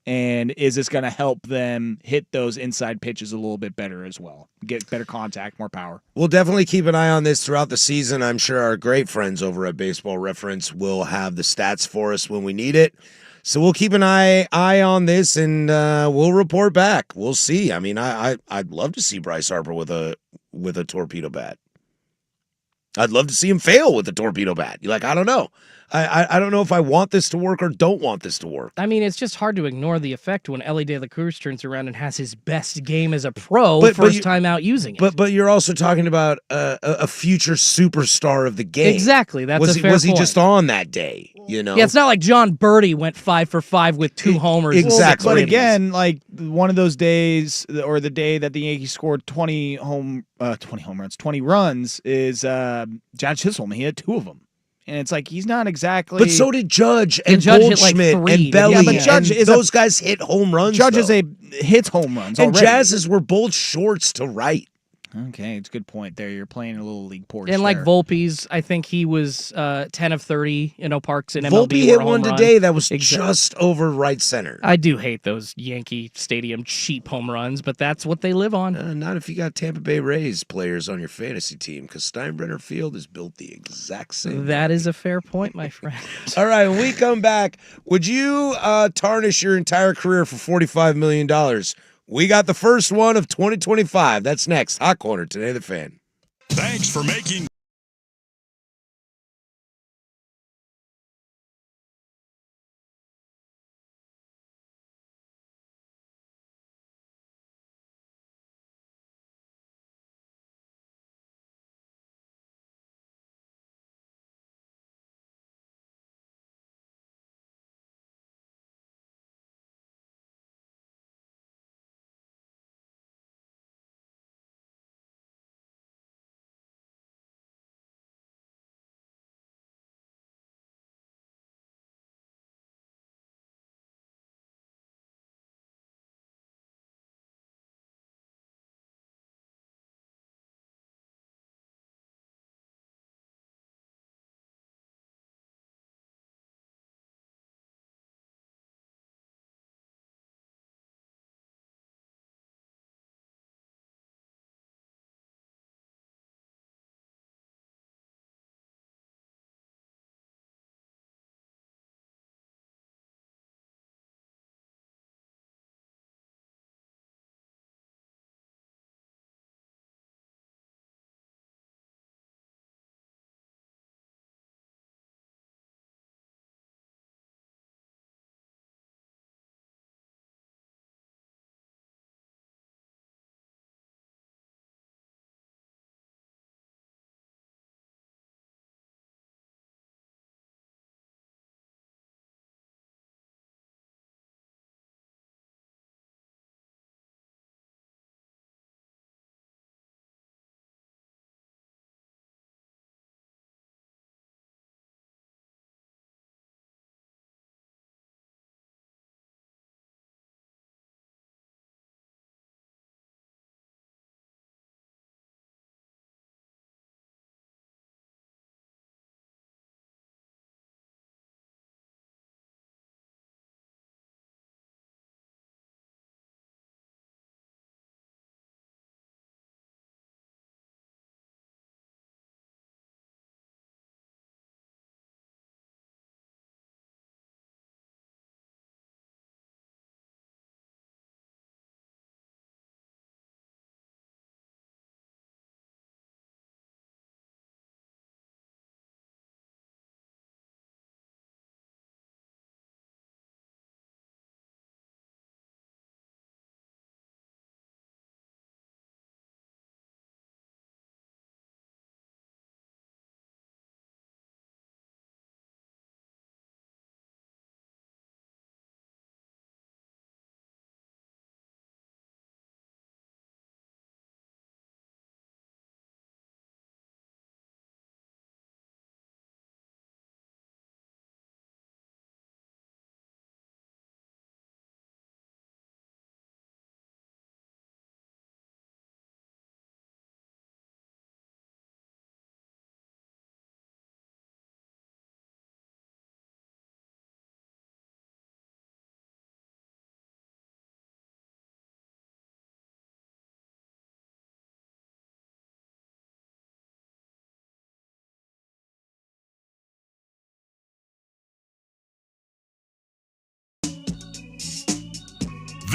And is this going to help them hit those inside pitches a little bit better as well? Get better contact, more power. We'll definitely keep an eye on this throughout the season. I'm sure our great friends over at Baseball Reference will have the stats for us when we need it. So we'll keep an eye on this, and we'll report back. We'll see. I mean, I'd love to see Bryce Harper with a torpedo bat. I'd love to see him fail with a torpedo bat. You're like, I don't know. I don't know if I want this to work or don't want this to work. I mean, it's just hard to ignore the effect when Ellie De La Cruz turns around and has his best game as a pro time out using it. But you're also talking about a future superstar of the game. Exactly. That's a fair Was he point. just on that day? You know? Yeah, it's not like John Birdie went 5 for 5 with 2 homers. Exactly. But again, like one of those days, or the day that the Yankees scored 20 runs is Judge Chisholm. He had 2 of them. And it's like he's not exactly. But so did Judge and Judge hit, like, Goldschmidt 3. and Belly. Yeah, but Judge and is those guys hit home runs. Judge though. hits home runs And already. Jazz's were both shorts to right. Okay, it's a good point there. You're playing a little league porch. And like there. Volpe's, I think he was 10 of 30. Parks in MLB. Volpe hit one today that was Exactly. just over right center. I do hate those Yankee Stadium cheap home runs, but that's what they live on. Not if you got Tampa Bay Rays players on your fantasy team, because Steinbrenner Field is built the exact same. That is a fair point, my friend. All right, when we come back, would you tarnish your entire career for $45 million? We got the first one of 2025. That's next. Hot Corner, Today the Fan. Thanks for making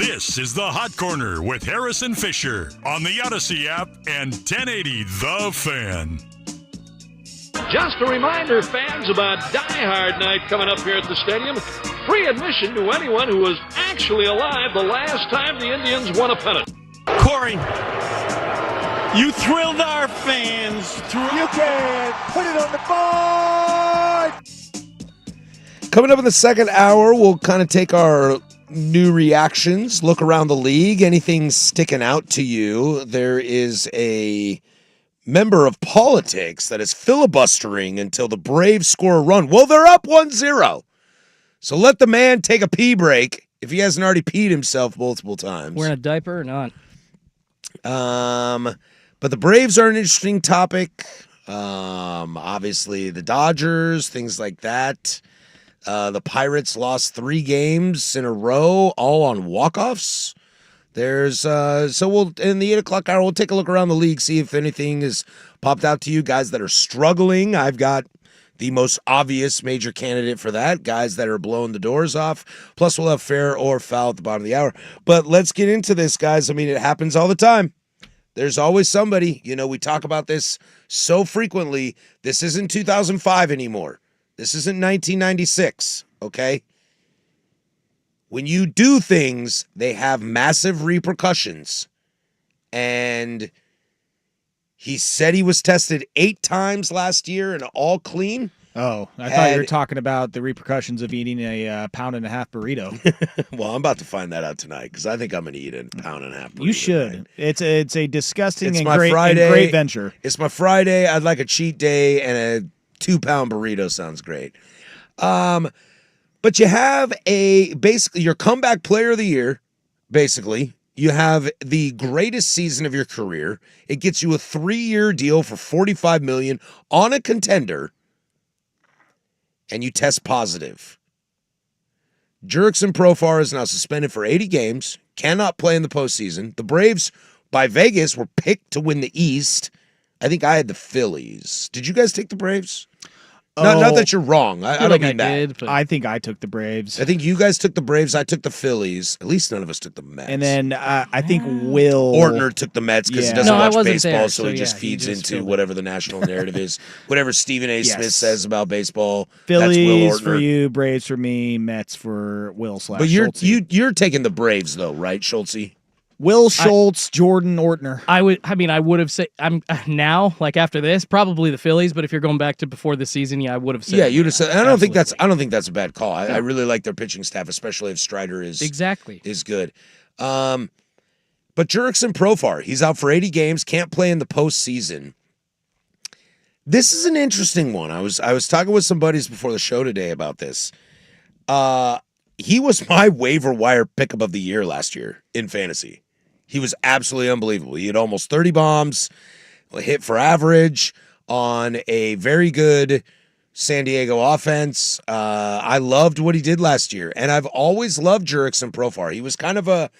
This is the Hot Corner with Harrison Fisher on the Odyssey app and 1080 The Fan. Just a reminder, fans, about Die Hard Night coming up here at the stadium. Free admission to anyone who was actually alive the last time the Indians won a pennant. Corey, you thrilled our fans. You can put it on the board. Coming up in the second hour, we'll kind of take our new reactions, look around the league, anything sticking out to you. There is a member of politics that is filibustering until the Braves score a run. Well, they're up 1-0. So let the man take a pee break if he hasn't already peed himself multiple times. Wearing a diaper or not? But the Braves are an interesting topic. Obviously, the Dodgers, things like that. The Pirates lost 3 games in a row, all on walk-offs. There's so we'll in the 8 o'clock hour we'll take a look around the league, see if anything has popped out to you guys that are struggling. I've got the most obvious major candidate for that, guys that are blowing the doors off. Plus we'll have fair or foul at the bottom of the hour. But let's get into this, guys. I mean, it happens all the time. There's always somebody. You know, we talk about this so frequently. This isn't 2005 anymore. This isn't 1996, okay? When you do things, they have massive repercussions. And he said he was tested 8 times last year and all clean. Oh, I thought you were talking about the repercussions of eating a pound-and-a-half burrito. Well, I'm about to find that out tonight because I think I'm going to eat a pound-and-a-half burrito. You should. Tonight. It's a disgusting and my great, Friday, and great venture. It's my Friday. I'd like a cheat day, and a 2-pound burrito sounds great. But you have basically your comeback player of the year, basically. You have the greatest season of your career. It gets you a 3-year deal for $45 million on a contender, and you test positive. Jurickson Profar is now suspended for 80 games, cannot play in the postseason. The Braves, by Vegas, were picked to win the East. I think I had the Phillies. Did you guys take the Braves? Not that you're wrong. I don't mean that. I think I took the Braves. I think you guys took the Braves. I took the Phillies. At least none of us took the Mets. And then I think Will Ortner took the Mets because he doesn't watch baseball, there, so he just feeds into whatever the national narrative is. Whatever Stephen A. Smith says about baseball, Phillies that's Will Ortner. for you, Braves for me, Mets for Will / But you're taking the Braves though, right, Schultze? Will Schultz, Jordan Ortner. I would have said I'm now like after this probably the Phillies, but if you're going back to before the season, I would have said you'd have said. I don't think that's a bad call. I really like their pitching staff, especially if Strider is good. But Jurickson Profar, he's out for 80 games, can't play in the postseason. This is an interesting one. I was talking with some buddies before the show today about this. He was my waiver wire pickup of the year last year in fantasy. He was absolutely unbelievable. He had almost 30 bombs, hit for average on a very good San Diego offense. I loved what he did last year, and I've always loved Jurickson Profar. He was kind of a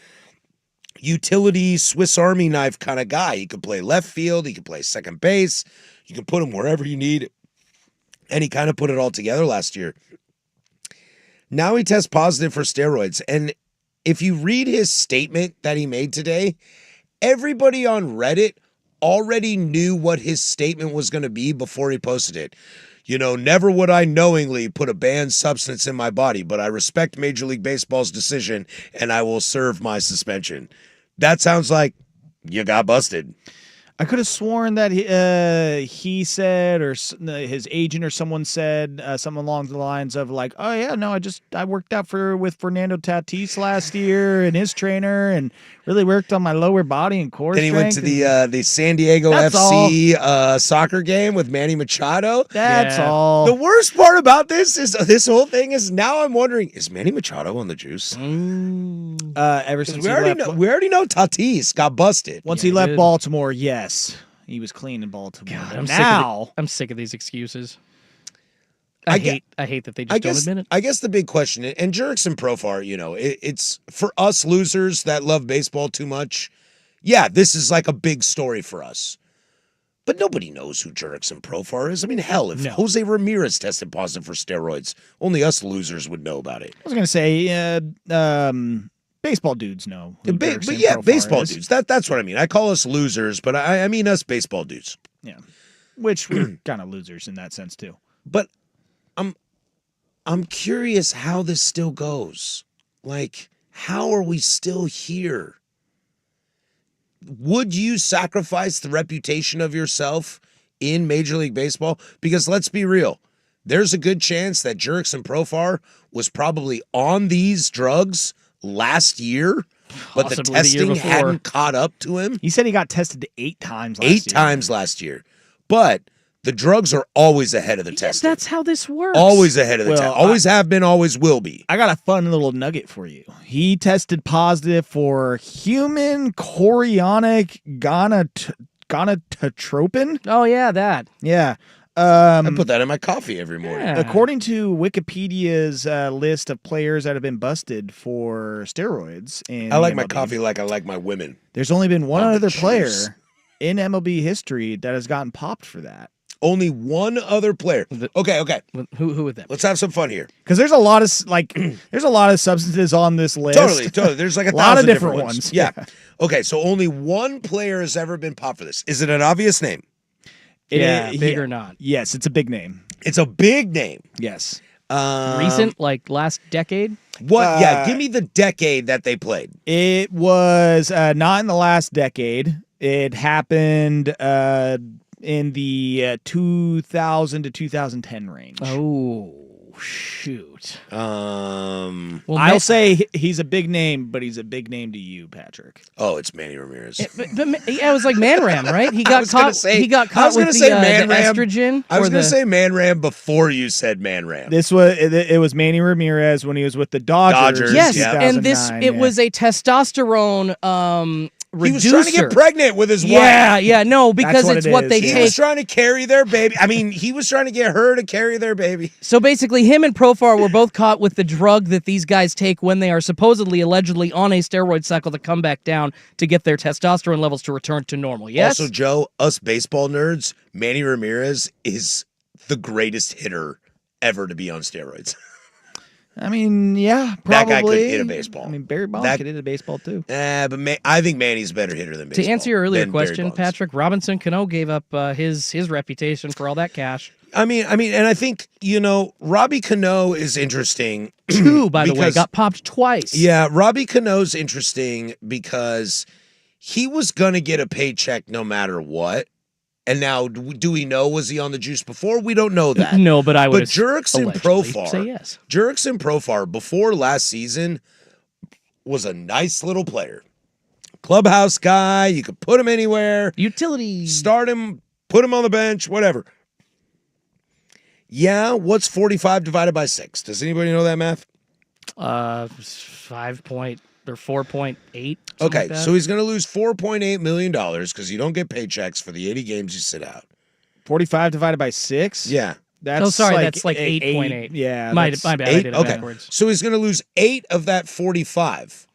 utility Swiss Army knife kind of guy. He could play left field. He could play second base. You can put him wherever you need, and he kind of put it all together last year. Now he tests positive for steroids, and if you read his statement that he made today, everybody on Reddit already knew what his statement was going to be before he posted it. You know, never would I knowingly put a banned substance in my body, but I respect Major League Baseball's decision, and I will serve my suspension. That sounds like you got busted. I could have sworn that he said, or his agent or someone said something along the lines of like, "Oh yeah, no, I worked out with Fernando Tatis last year and his trainer, and really worked on my lower body and core strength." Then he went to the San Diego FC soccer game with Manny Machado. That's all. The worst part about this whole thing is now I'm wondering, is Manny Machado on the juice? Ever since we already know Tatis got busted once he left Baltimore. Yes. He was clean in Baltimore. God, I'm sick of these excuses. I hate that they just don't admit it. I guess the big question, and Jurickson Profar, you know, it's for us losers that love baseball too much. Yeah, this is like a big story for us. But nobody knows who Jurickson Profar is. I mean, hell, if Jose Ramirez tested positive for steroids, only us losers would know about it. I was going to say, baseball dudes know. Who But Jurickson yeah, Profar baseball is. dudes. That's what I mean. I call us losers, but I mean us baseball dudes. Yeah, which we're kind of losers in that sense too. But I'm curious how this still goes. Like, how are we still here? Would you sacrifice the reputation of yourself in Major League Baseball? Because let's be real, there's a good chance that Jurickson Profar was probably on these drugs last year, but the Possibly the year testing before. hadn't caught up to him. He said he got tested 8 times last 8 year. times last year. But the drugs are always ahead of the testing. That's how this works. Always ahead of the Well, test. Always have been, always will be. I got a fun little nugget for you. He tested positive for human chorionic gonadotropin. Oh yeah, that. Yeah. I put that in my coffee every morning. Yeah. According to Wikipedia's list of players that have been busted for steroids, in I like my MLB, coffee like I like my women. There's only been one On the other juice. player in MLB history that has gotten popped for that. Only one other player. Okay. Who would that be? Let's have some fun here. Because there's a lot of there's a lot of substances on this list. Totally. There's like a lot of thousand different ones. Yeah. Okay, so only one player has ever been popped for this. Is it an obvious name? Big or not? Yes, it's a big name. It's a big name. Yes. Recent, like last decade? What? Yeah, give me the decade that they played. It was not in the last decade. It happened in the 2000 to 2010 range. Oh, shoot. Well, I'll say he's a big name, but he's a big name to you, Patrick. Oh, it's Manny Ramirez. It was like Man Ram, right? He got caught. He got I caught was with gonna the, say Man the Ram. estrogen. I was or going to the- say Man Ram before you said Man Ram. This was it was Manny Ramirez when he was with the Dodgers. Yes, Yeah. and this 2009, it was a testosterone He was reducer. trying to get pregnant with his wife. Yeah, no, because what it's it what is, they yeah. He take. was trying to carry their baby. I mean, he was trying to get her to carry their baby. So basically, him and Profar were both caught with the drug that these guys take when they are supposedly, allegedly on a steroid cycle to come back down to get their testosterone levels to return to normal. Yes? Also, Joe, us baseball nerds, Manny Ramirez is the greatest hitter ever to be on steroids. I mean, yeah, probably. That guy could hit a baseball. I mean, Barry Bonds That- could hit a baseball too. But I think Manny's a better hitter than baseball. to answer your earlier than Barry question, Bonds. Patrick, Robinson Cano gave up his reputation for all that cash. I mean, and I think, Robbie Cano is interesting. Two, by the way, because- got popped twice. Yeah, Robbie Cano's interesting because he was going to get a paycheck no matter what. And now, do we know, was he on the juice before? We don't know that. No, but I would. But Jurickson allegedly Profar, say yes. Jurickson Profar, before last season, was a nice little player. Clubhouse guy, you could put him anywhere. Utility. Start him, put him on the bench, whatever. Yeah, what's 45 divided by 6? Does anybody know that math? 5 point or 4.8. Okay, like so he's going to lose $4.8 million because you don't get paychecks for the 80 games you sit out. 45 divided by 6? Yeah. That's that's like 8.8. Yeah. My that's- bad. I 8? did it Okay. backwards. So he's going to lose 8 of that 45,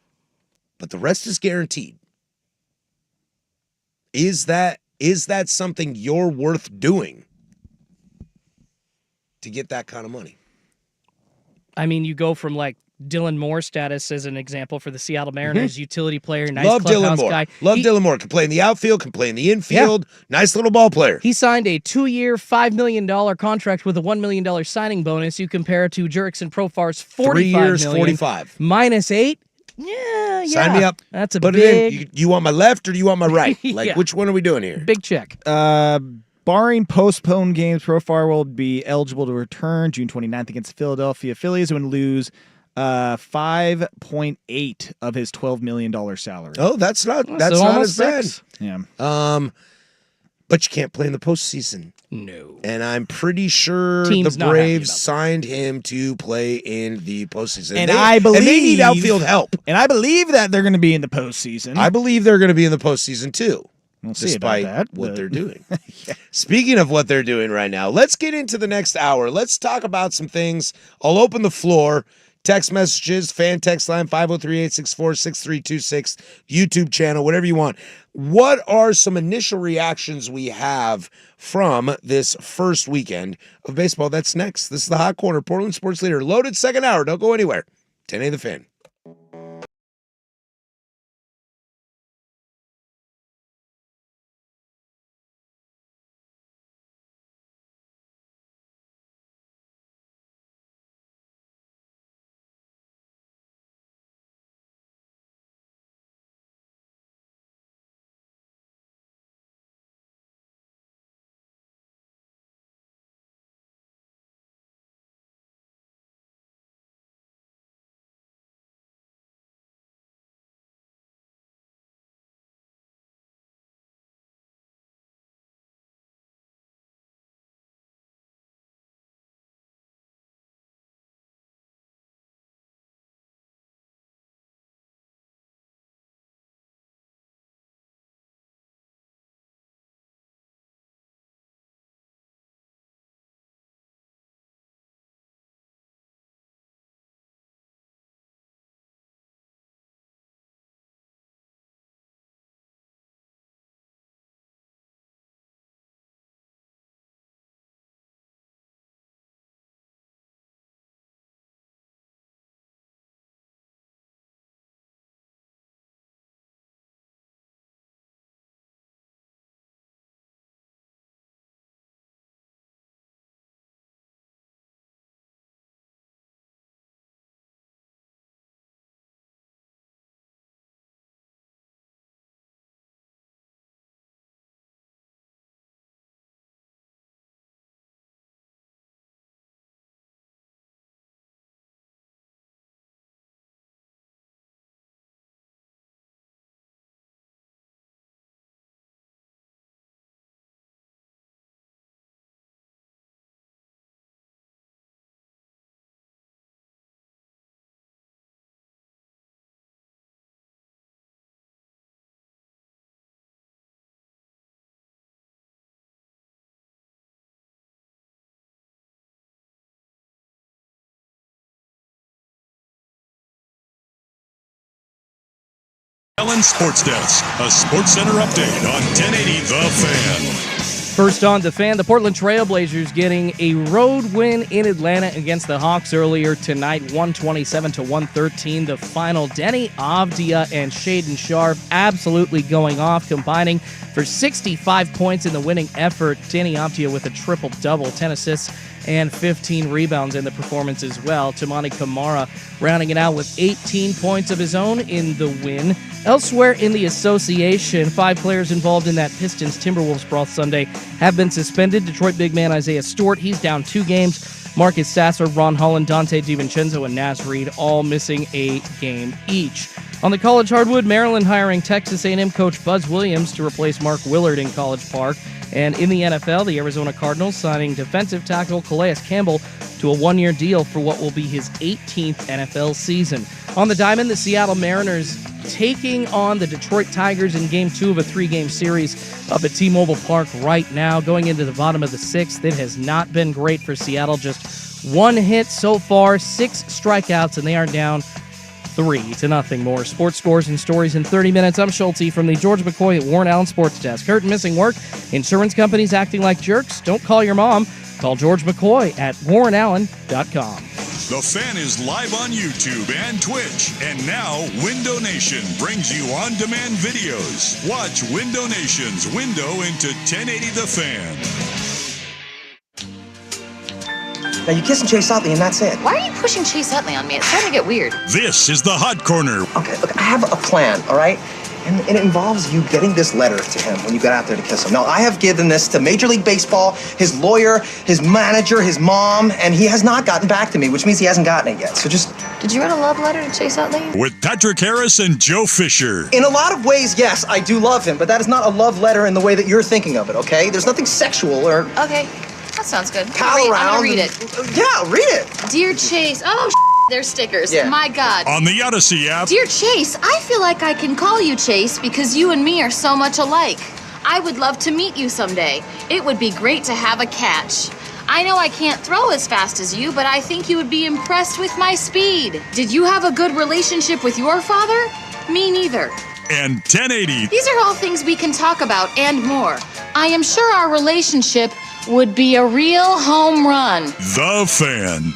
but the rest is guaranteed. Is that something you're worth doing to get that kind of money? I mean, you go from like Dylan Moore status as an example for the Seattle Mariners, utility player, nice Love Dylan clubhouse Moore. guy. Love Dylan Moore. Can play in the outfield, can play in the infield. Nice little ball player. He signed a 2-year, $5 million contract with a $1 million signing bonus. You compare it to Jurickson Profar's 45 3 years, million 45. minus 8. Yeah. Sign me up. That's a Put big, it in. You want my left or do you want my right? Like, Yeah. which one are we doing here? big check. Barring postponed games, Profar will be eligible to return June 29th against the Philadelphia Phillies and lose 5.8 of his $12 million salary. Oh, that's not So not as almost bad. 6. Yeah. But you can't play in the postseason. No. And I'm pretty sure Team's the not happy Braves about that. signed him to play in the postseason. And they need outfield help. And I believe that they're going to be in the postseason. I believe they're going to be in the postseason too. We'll see about despite that, what but- they're doing. Speaking of what they're doing right now, let's get into the next hour. Let's talk about some things. I'll open the floor. Text messages, fan text line 503-864-6326, YouTube channel, whatever you want. What are some initial reactions we have from this first weekend of baseball? That's next. This is the Hot Corner, Portland Sports Leader. Loaded second hour. Don't go anywhere. 10A The Fan. Allen Sports Desk, a Sports Center update on 1080 The Fan. First on The Fan, the Portland Trail Blazers getting a road win in Atlanta against the Hawks earlier tonight, 127-113. The final, Denny Avdia and Shaedon Sharpe absolutely going off, combining for 65 points in the winning effort. Denny Avdia with a triple-double, 10 assists and 15 rebounds in the performance as well. Toumani Camara rounding it out with 18 points of his own in the win. Elsewhere in the association, 5 players involved in that Pistons-Timberwolves brawl Sunday have been suspended. Detroit big man Isaiah Stewart, he's down 2 games. Marcus Sasser, Ron Holland, Dante DiVincenzo, and Naz Reid all missing a game each. On the college hardwood, Maryland hiring Texas A&M coach Buzz Williams to replace Mark Willard in College Park. And in the NFL, the Arizona Cardinals signing defensive tackle Calais Campbell to a 1-year deal for what will be his 18th NFL season. On the diamond, the Seattle Mariners taking on the Detroit Tigers in Game 2 of a 3-game series up at T-Mobile Park right now. Going into the bottom of the 6th, it has not been great for Seattle. Just 1 hit so far, 6 strikeouts, and they are down 3-0. More sports scores and stories in 30 minutes. I'm Schulte from the George McCoy at Warren Allen Sports Desk. Hurt and missing work? Insurance companies acting like jerks? Don't call your mom. Call George McCoy at warrenallen.com. The Fan is live on YouTube and Twitch. And now, Window Nation brings you on-demand videos. Watch Window Nation's window into 1080 The Fan. Now you kiss and Chase Utley and that's it. Why are you pushing Chase Utley on me? It's starting to get weird. This is the Hot Corner. Okay, look, I have a plan, all right? And it involves you getting this letter to him when you get out there to kiss him. Now, I have given this to Major League Baseball, his lawyer, his manager, his mom, and he has not gotten back to me, which means he hasn't gotten it yet. So just... Did you write a love letter to Chase Utley? With Patrick Harris and Joe Fisher. In a lot of ways, yes, I do love him, but that is not a love letter in the way that you're thinking of it, okay? There's nothing sexual or... Okay, that sounds good. Pal around. I'm gonna read it. Yeah, read it. Dear Chase, they're stickers. Yeah. My God. On the Odyssey app. Dear Chase, I feel like I can call you Chase because you and me are so much alike. I would love to meet you someday. It would be great to have a catch. I know I can't throw as fast as you, but I think you would be impressed with my speed. Did you have a good relationship with your father? Me neither. And 1080. These are all things we can talk about and more. I am sure our relationship would be a real home run. The Fan.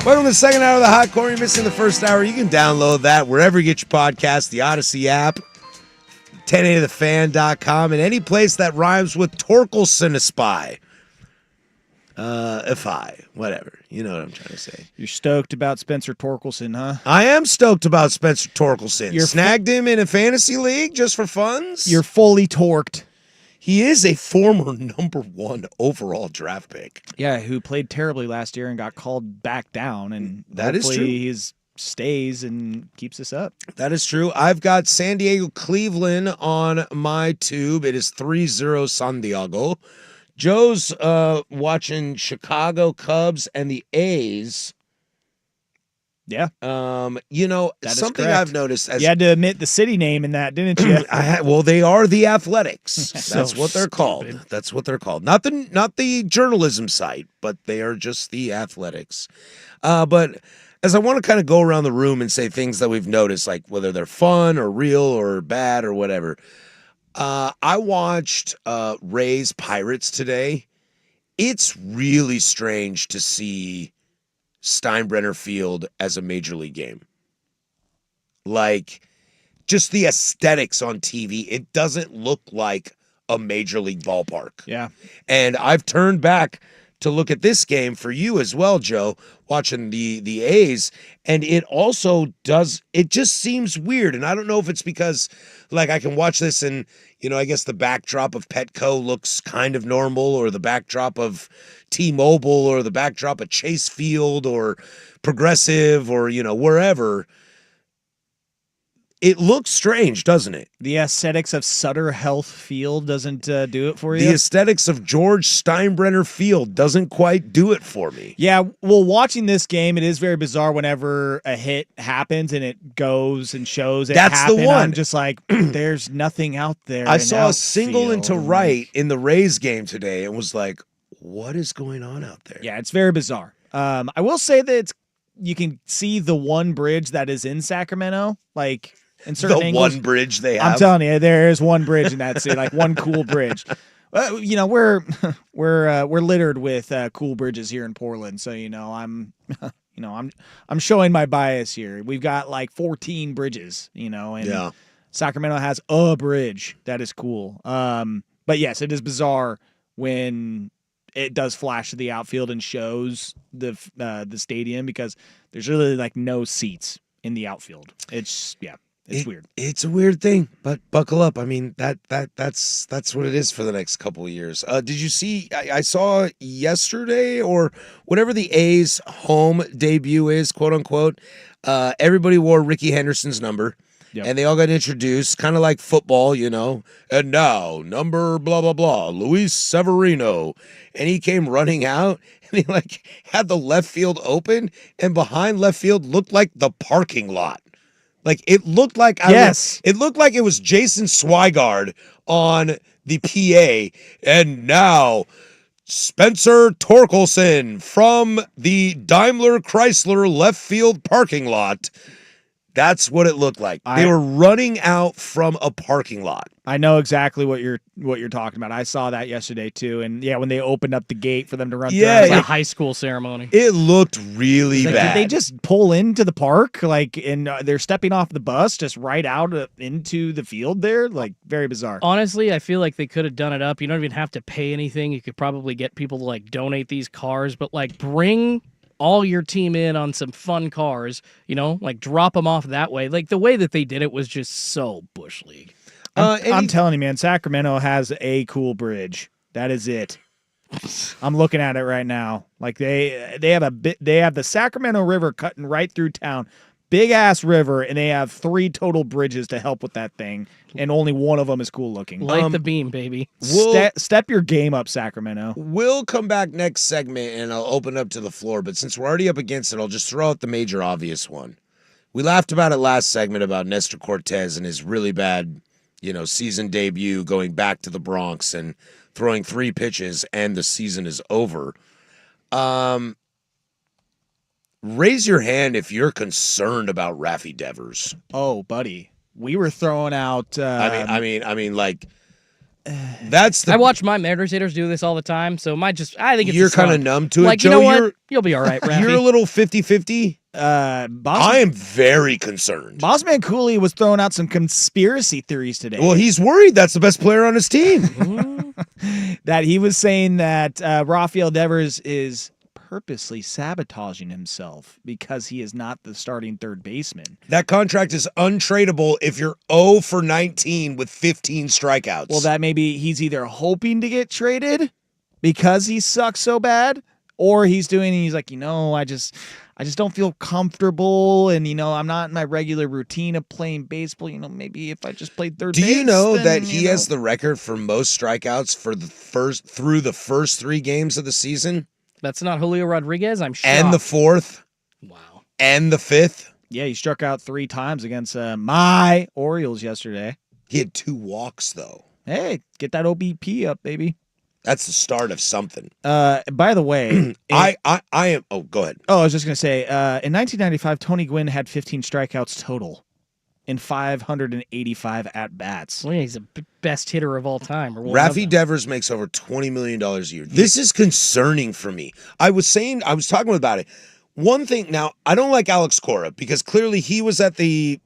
Welcome to the second hour of the Hot Corner. You're missing the first hour. You can download that wherever you get your podcast, the Odyssey app, 1080thefan.com, and any place that rhymes with Torkelson Aspy. Whatever. You know what I'm trying to say. You're stoked about Spencer Torkelson, huh? I am stoked about Spencer Torkelson. You snagged him in a fantasy league just for funds? You're fully torqued. He is a former number 1 overall draft pick. Yeah, who played terribly last year and got called back down. And that is true. He stays and keeps us up. That is true. I've got San Diego Cleveland on my tube. It is 3-0 San Diego. Joe's watching Chicago Cubs and the A's. Yeah. Something I've noticed. You had to admit the city name in that, didn't you? Well, they are the Athletics. That's what they're stupid. called. That's what they're called. Not the journalism site, but they are just the Athletics. But as I want to kind of go around the room and say things that we've noticed, like whether they're fun or real or bad or whatever. I watched Rays Pirates today. It's really strange to see Steinbrenner Field as a major league game. Like, just the aesthetics on TV, it doesn't look like a major league ballpark. Yeah. And I've turned back to look at this game for you as well, Joe, watching the A's, and it also it just seems weird. And I don't know if it's because, like, I can watch this and, I guess the backdrop of Petco looks kind of normal, or the backdrop of T-Mobile, or the backdrop of Chase Field, or Progressive, or, wherever. it looks strange, doesn't it? The aesthetics of Sutter Health Field doesn't do it for you? The aesthetics of George Steinbrenner Field doesn't quite do it for me. Yeah, well, watching this game, it is very bizarre whenever a hit happens and it goes and shows it That's happen. the one. I'm just like, there's nothing out there. I in saw a single outfield. into right in the Rays game today and was like, what is going on out there? Yeah, it's very bizarre. I will say that you can see the one bridge that is in Sacramento, like in certain The angles. one bridge they have. I'm telling you, there is one bridge in that city, like one cool bridge. You know, we're littered with cool bridges here in Portland, so I'm showing my bias here. We've got like 14 bridges, and Sacramento has a bridge that is cool. But yes, it is bizarre when it does flash to the outfield and shows the stadium, because there's really like no seats in the outfield. It's weird. It's a weird thing, but buckle up. I mean, that's what it is for the next couple of years. Did you see? I saw yesterday or whatever the A's home debut is, quote unquote. Everybody wore Ricky Henderson's number. Yep. And they all got introduced, kind of like football, And now, number blah, blah, blah, Luis Severino. And he came running out, and he, had the left field open, and behind left field looked like the parking lot. Like, it looked like it looked like it was Jason Swigard on the PA. And now, Spencer Torkelson from the Daimler Chrysler left field parking lot. That's what it looked like. They were running out from a parking lot. I know exactly what you're talking about. I saw that yesterday too, and when they opened up the gate for them to run through, it was a high school ceremony. It looked really bad. Did they just pull into the park, and they're stepping off the bus just right out into the field there? Like, very bizarre. Honestly, I feel like they could have done it up. You don't even have to pay anything. You could probably get people to donate these cars, but bring all your team in on some fun cars, drop them off that way. Like, the way that they did it was just so Bush League. I'm telling you, man, Sacramento has a cool bridge. That is it. I'm looking at it right now. Like, they have the Sacramento River cutting right through town. Big ass river, and they have 3 total bridges to help with that thing, and only one of them is cool looking. Light the beam, baby. Step your game up, Sacramento. We'll come back next segment, and I'll open up to the floor. But since we're already up against it, I'll just throw out the major obvious one. We laughed about it last segment about Nestor Cortez and his really bad, season debut, going back to the Bronx and throwing 3 pitches, and the season is over. Raise your hand if you're concerned about Rafi Devers. Oh, buddy, we were throwing out. I mean, that's the. I watch my Mariners hitters do this all the time, so I think it's you're kind of numb to it. Joe, you know what? You'll be all right, Rafi. You're a little 50-50. I am very concerned. Bosman Cooley was throwing out some conspiracy theories today. Well, he's worried that's the best player on his team. That he was saying that Rafael Devers is purposely sabotaging himself because he is not the starting third baseman. That contract is untradeable if you're 0 for 19 with 15 strikeouts. Well, that maybe he's either hoping to get traded because he sucks so bad, or he's like, I just don't feel comfortable, and I'm not in my regular routine of playing baseball. Maybe if I just played third base. Do you know that he has the record for most strikeouts through the first 3 games of the season? That's not Julio Rodriguez, I'm sure. And the 4th. Wow. And the 5th. Yeah, he struck out 3 times against my Orioles yesterday. He had 2 walks, though. Hey, get that OBP up, baby. That's the start of something. By the way, I am. Oh, go ahead. Oh, I was just gonna say, in 1995, Tony Gwynn had 15 strikeouts total in 585 at bats. Well, he's the best hitter of all time. Rafi Devers makes over $20 million a year. This is concerning for me. I was talking about it. One thing now, I don't like Alex Cora because clearly he was at the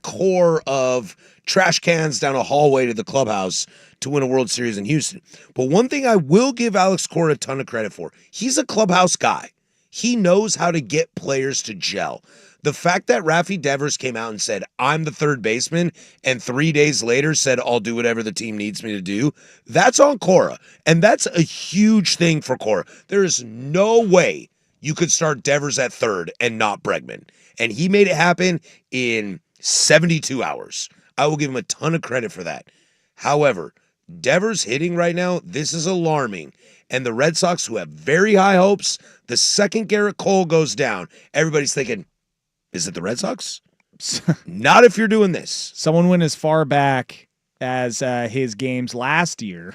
core of trash cans down a hallway to the clubhouse to win a World Series in Houston. But one thing I will give Alex Cora a ton of credit for, he's a clubhouse guy. He knows how to get players to gel. The fact that Rafi Devers came out and said, I'm the third baseman, and 3 days later said, I'll do whatever the team needs me to do, that's on Cora. And that's a huge thing for Cora. There is no way you could start Devers at third and not Bregman. And he made it happen in 72 hours. I will give him a ton of credit for that. However, Devers hitting right now, this is alarming. And the Red Sox, who have very high hopes, the second Garrett Cole goes down, everybody's thinking, is it the Red Sox? Not if you're doing this. Someone went as far back as his games last year.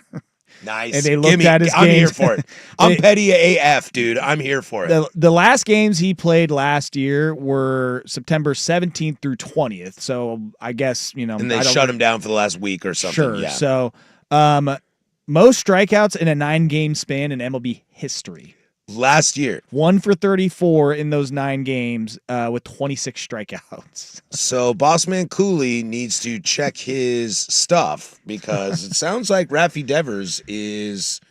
Nice. And they looked at his I'm games. here for it. I'm petty AF, dude. I'm here for it. The last games he played last year were September 17th through 20th. So I guess, And they shut him down for the last week or something. Sure. Yeah. So most strikeouts in a 9-game span in MLB history. Last year. 1 for 34 in those 9 games with 26 strikeouts. So Bossman Cooley needs to check his stuff because it sounds like Rafi Devers is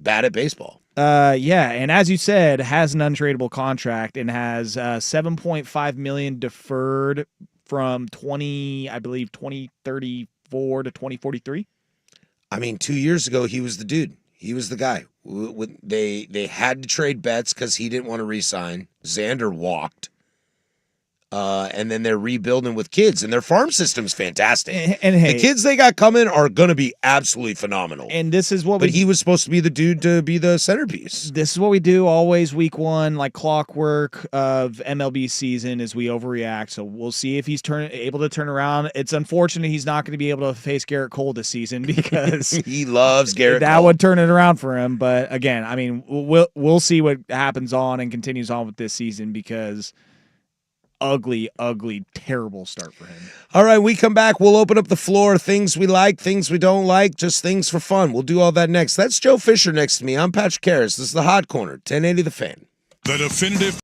bad at baseball. Yeah, and as you said, has an untradeable contract and has $7.5 million deferred from 2034 to 2043. I mean, 2 years ago he was the dude. He was the guy. They had to trade Betts because he didn't want to re-sign. Xander walked. And then they're rebuilding with kids, and their farm system's fantastic. And hey, the kids they got coming are going to be absolutely phenomenal. And this is what But he was supposed to be the dude to be the centerpiece. This is what we do always week 1, like clockwork of MLB season is we overreact. So we'll see if he's able to turn around. It's unfortunate he's not going to be able to face Garrett Cole this season because he loves Garrett that Cole. would turn it around for him. But again, I mean, we'll see what happens on and continues on with this season because ugly, terrible start for him. All right, we come back. We'll open up the floor. Things we like, things we don't like, just things for fun. We'll do all that next. That's Joe Fisher next to me. I'm Patrick Harris. This is the Hot Corner, 1080 The Fan. The definitive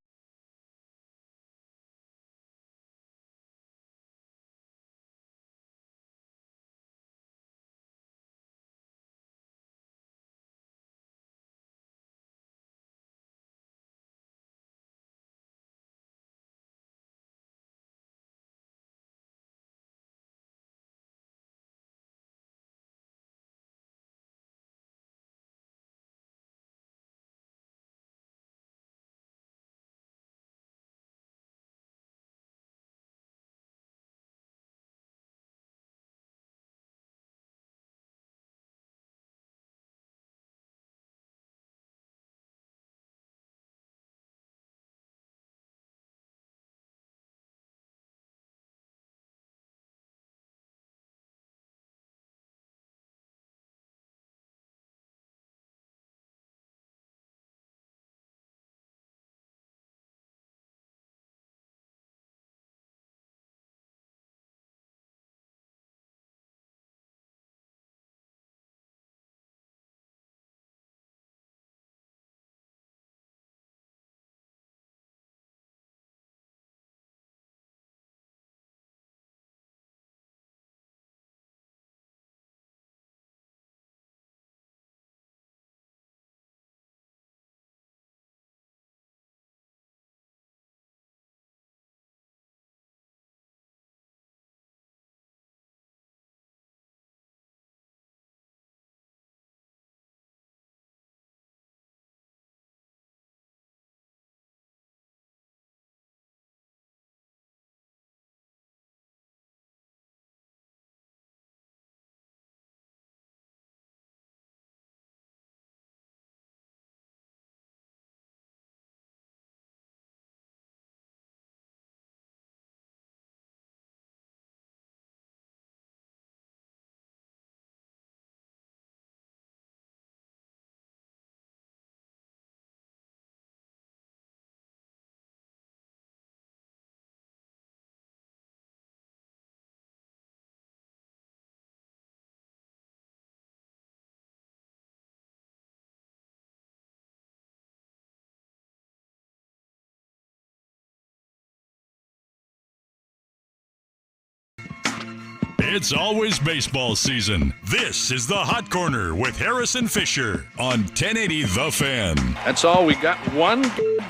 It's always baseball season. This is the Hot Corner with Harrison Fisher on 1080 The Fan. That's all we got. One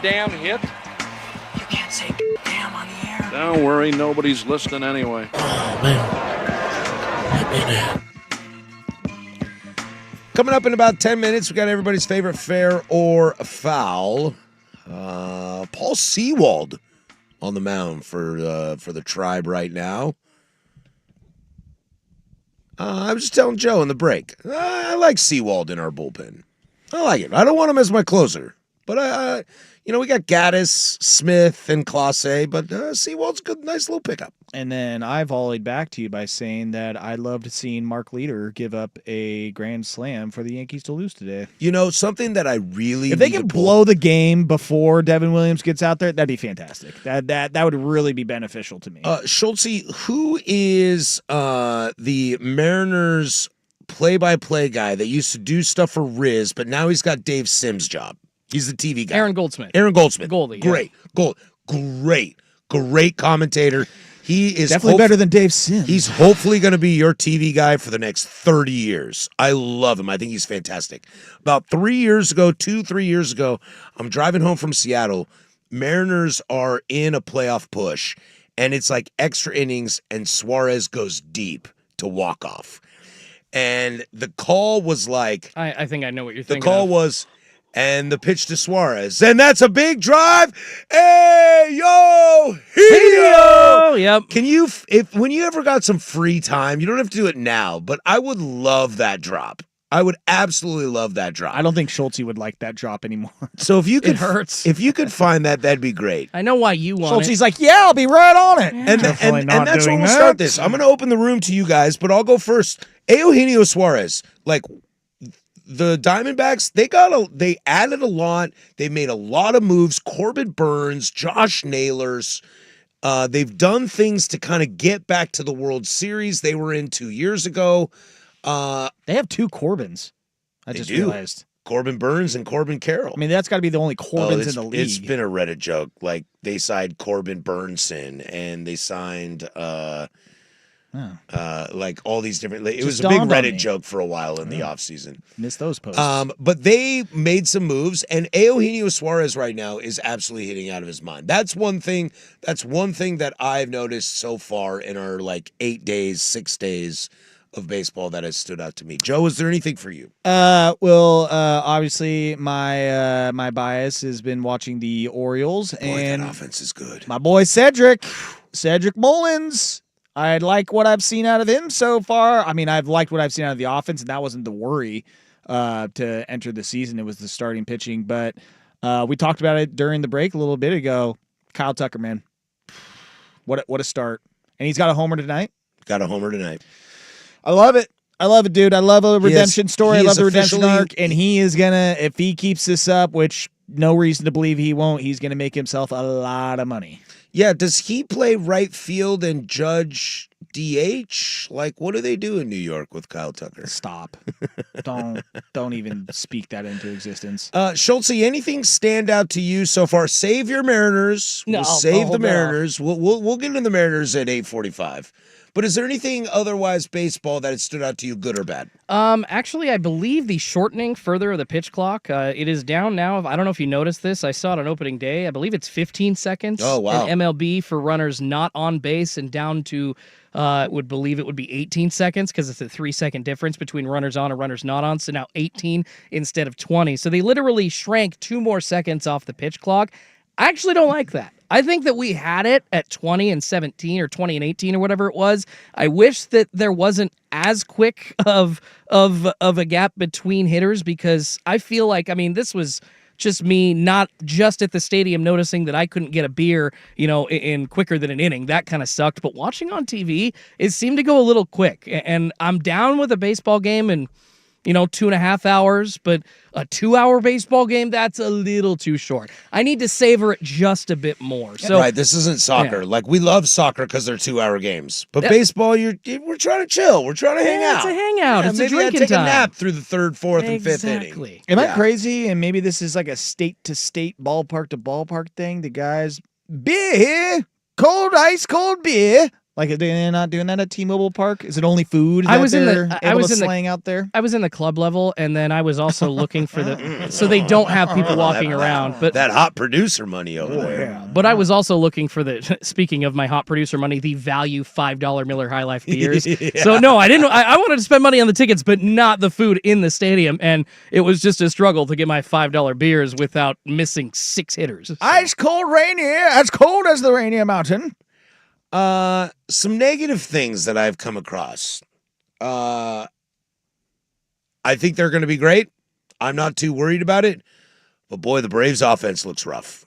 damn hit. You can't say damn on the air. Don't worry, nobody's listening anyway. Oh, man. Coming up in about 10 minutes, we got everybody's favorite fair or foul. Paul Sewald on the mound for the Tribe right now. I was just telling Joe in the break. I like Sewald in our bullpen. I like it. I don't want him as my closer, but we got Gaddis, Smith, and Clase, but Sewald's a good, nice little pickup. And then I volleyed back to you by saying that I loved seeing Mark Leader give up a grand slam for the Yankees to lose today. Something that I really if they can blow the game before Devin Williams gets out there, that'd be fantastic. That would really be beneficial to me. Schultze, who is the Mariners play-by-play guy that used to do stuff for Riz, but now he's got Dave Sims' job? He's the TV guy. Aaron Goldsmith. Goldie. Yeah. Great commentator. He is definitely better than Dave Sims. He's hopefully going to be your TV guy for the next 30 years. I love him. I think he's fantastic. About 3 years ago, 3 years ago, I'm driving home from Seattle. Mariners are in a playoff push, and it's like extra innings, and Suarez goes deep to walk off. And the call was like... I think I know what you're thinking. The call was... And the pitch to Suarez. And that's a big drive. Hey, yo, Helio. Yep. Can you, when you ever got some free time, you don't have to do it now, but I would love that drop. I would absolutely love that drop. I don't think Schultze would like that drop anymore. So if you could, it hurts. If you could find that, that'd be great. I know why you want Schultze's like, yeah, I'll be right on it. And that's where we'll start this. I'm going to open the room to you guys, but I'll go first. Eugenio Suarez, like, the Diamondbacks, they added a lot. They made a lot of moves. Corbin Burns, Josh Naylors. They've done things to kind of get back to the World Series they were in 2 years ago. They have two Corbins. I just realized. Corbin Burns and Corbin Carroll. I mean, that's got to be the only Corbins in the league. It's been a Reddit joke. Like, they signed Corbin Burnson, and they signed... like all these different. It was a big Reddit joke for a while in the offseason. Missed those posts. But they made some moves, and Eugenio Suarez right now is absolutely hitting out of his mind. That's one thing that I've noticed so far in our 6 days of baseball that has stood out to me. Joe, is there anything for you? Obviously my bias has been watching the Orioles, and that offense is good. My boy Cedric Mullins. I like what I've seen out of him so far. I mean, I've liked what I've seen out of the offense, and that wasn't the worry to enter the season. It was the starting pitching. But we talked about it during the break a little bit ago. Kyle Tucker, man. What a start. And he's got a homer tonight. Got a homer tonight. I love it. I love it, dude. I love a redemption story. I love the redemption arc. And he is going to, if he keeps this up, which no reason to believe he won't, he's going to make himself a lot of money. Yeah, does he play right field and Judge DH? Like, what do they do in New York with Kyle Tucker? Stop. Don't even speak that into existence. Schultze, anything stand out to you so far? Save your Mariners. No, we'll save the Mariners. No. We'll get into the Mariners at 8:45. But is there anything otherwise baseball that has stood out to you, good or bad? Actually, I believe the shortening further of the pitch clock, it is down now. I don't know if you noticed this. I saw it on opening day. I believe it's 15 seconds. Oh, wow. In MLB for runners not on base, and down to, would believe it would be 18 seconds because it's a 3-second difference between runners on and runners not on. So now 18 instead of 20. So they literally shrank 2 more seconds off the pitch clock. I actually don't like that. I think that we had it at 20 and 17 or 20 and 18 or whatever it was. I wish that there wasn't as quick of a gap between hitters, because I feel like, I mean, this was just me not just at the stadium noticing that I couldn't get a beer, in quicker than an inning. That kind of sucked. But watching on TV, it seemed to go a little quick. And I'm down with a baseball game and 2.5 hours, but a 2-hour baseball game, that's a little too short. I need to savor it just a bit more. So, right, this isn't soccer. Yeah. Like, we love soccer because they're 2-hour games. But baseball, we're trying to chill. We're trying to hang out. It's a hangout. Yeah, it's maybe a drinking take time. a nap through the 3rd, 4th, and 5th inning. Am I crazy? And maybe this is like a state-to-state, ballpark-to-ballpark thing. The guys, beer here, cold, ice cold beer. Like, are they not doing that at T-Mobile Park? Is it only food? I was in able to slang out there. I was in the club level, and then I was also looking for the. So they don't have people walking around, but that hot producer money over there. Yeah. But I was also looking for the. Speaking of my hot producer money, the value $5 Miller High Life beers. Yeah. So no, I didn't. I wanted to spend money on the tickets, but not the food in the stadium, and it was just a struggle to get my $5 beers without missing 6 hitters. Ice cold Rainier, as cold as the Rainier Mountain. Some negative things that I've come across. I think they're going to be great. I'm not too worried about it. But boy, the Braves offense looks rough.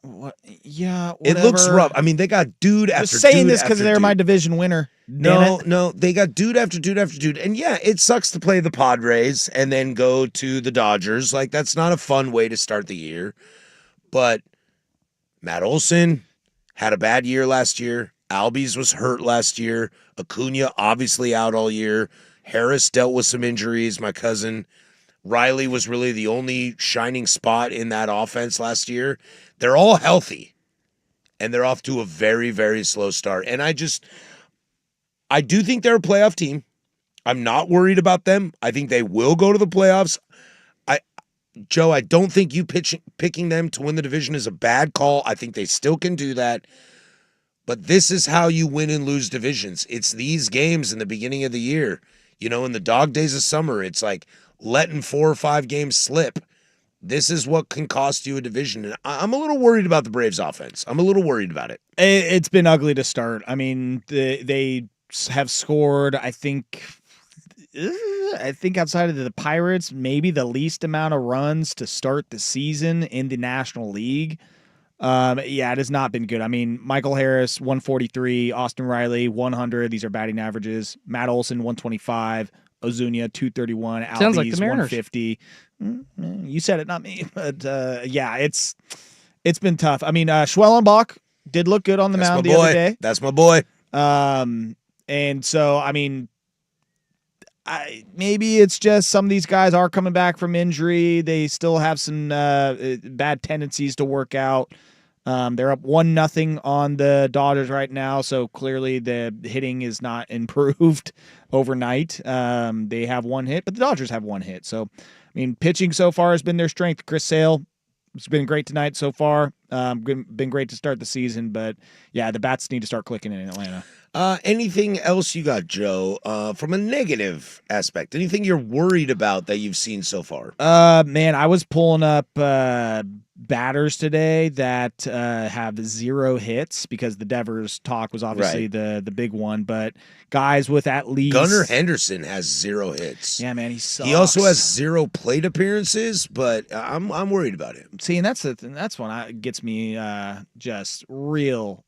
What? Yeah, it looks rough. I mean, they got dude after dude. Saying this because they're my division winner. No, they got dude after dude after dude. And yeah, it sucks to play the Padres and then go to the Dodgers. Like, that's not a fun way to start the year. But Matt Olson had a bad year last year. Albies was hurt last year. Acuna obviously out all year. Harris dealt with some injuries. My cousin Riley was really the only shining spot in that offense last year. They're all healthy, and they're off to a very, very slow start. And I do think they're a playoff team. I'm not worried about them. I think they will go to the playoffs. Joe, I don't think you picking them to win the division is a bad call. I think they still can do that. But this is how you win and lose divisions. It's these games in the beginning of the year. You know, in the dog days of summer, it's like letting 4 or 5 games slip. This is what can cost you a division. And I'm a little worried about the Braves offense. I'm a little worried about it. It's been ugly to start. I mean, they have scored, I think outside of the Pirates, maybe the least amount of runs to start the season in the National League. Yeah, it has not been good. I mean, Michael Harris, 143, Austin Riley, 100. These are batting averages. Matt Olson, 125, Ozuna, 231, Albies, Sounds like the Mariners. 150. You said it, not me. But yeah, it's been tough. I mean, Schwellenbach did look good on the mound the other day. That's my boy. And so, I mean, maybe it's just some of these guys are coming back from injury. They still have some bad tendencies to work out. They're up 1-0 on the Dodgers right now, so clearly the hitting is not improved overnight. They have 1 hit, but the Dodgers have 1 hit. So, I mean, pitching so far has been their strength. Chris Sale has been great tonight so far. Been great to start the season, but yeah, the bats need to start clicking in Atlanta. Anything else you got, Joe, from a negative aspect? Anything you're worried about that you've seen so far? Man, I was pulling up batters today that have 0 hits because the Devers talk was obviously the big one, but guys with at least... Gunnar Henderson has 0 hits. Yeah, man, he sucks. He also has 0 plate appearances, but I'm worried about him. See, and that's one gets me just real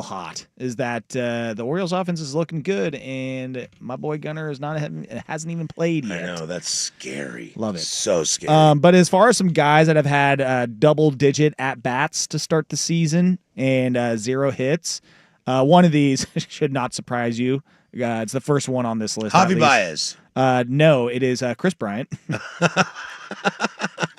hot, is that the Orioles offense is looking good, and my boy Gunnar hasn't even played yet. I know, that's scary. Love it. So scary. But as far as some guys that have had double-digit at-bats to start the season and 0 hits, one of these should not surprise you. It's the first one on this list. Javi Baez. No, it is Chris Bryant.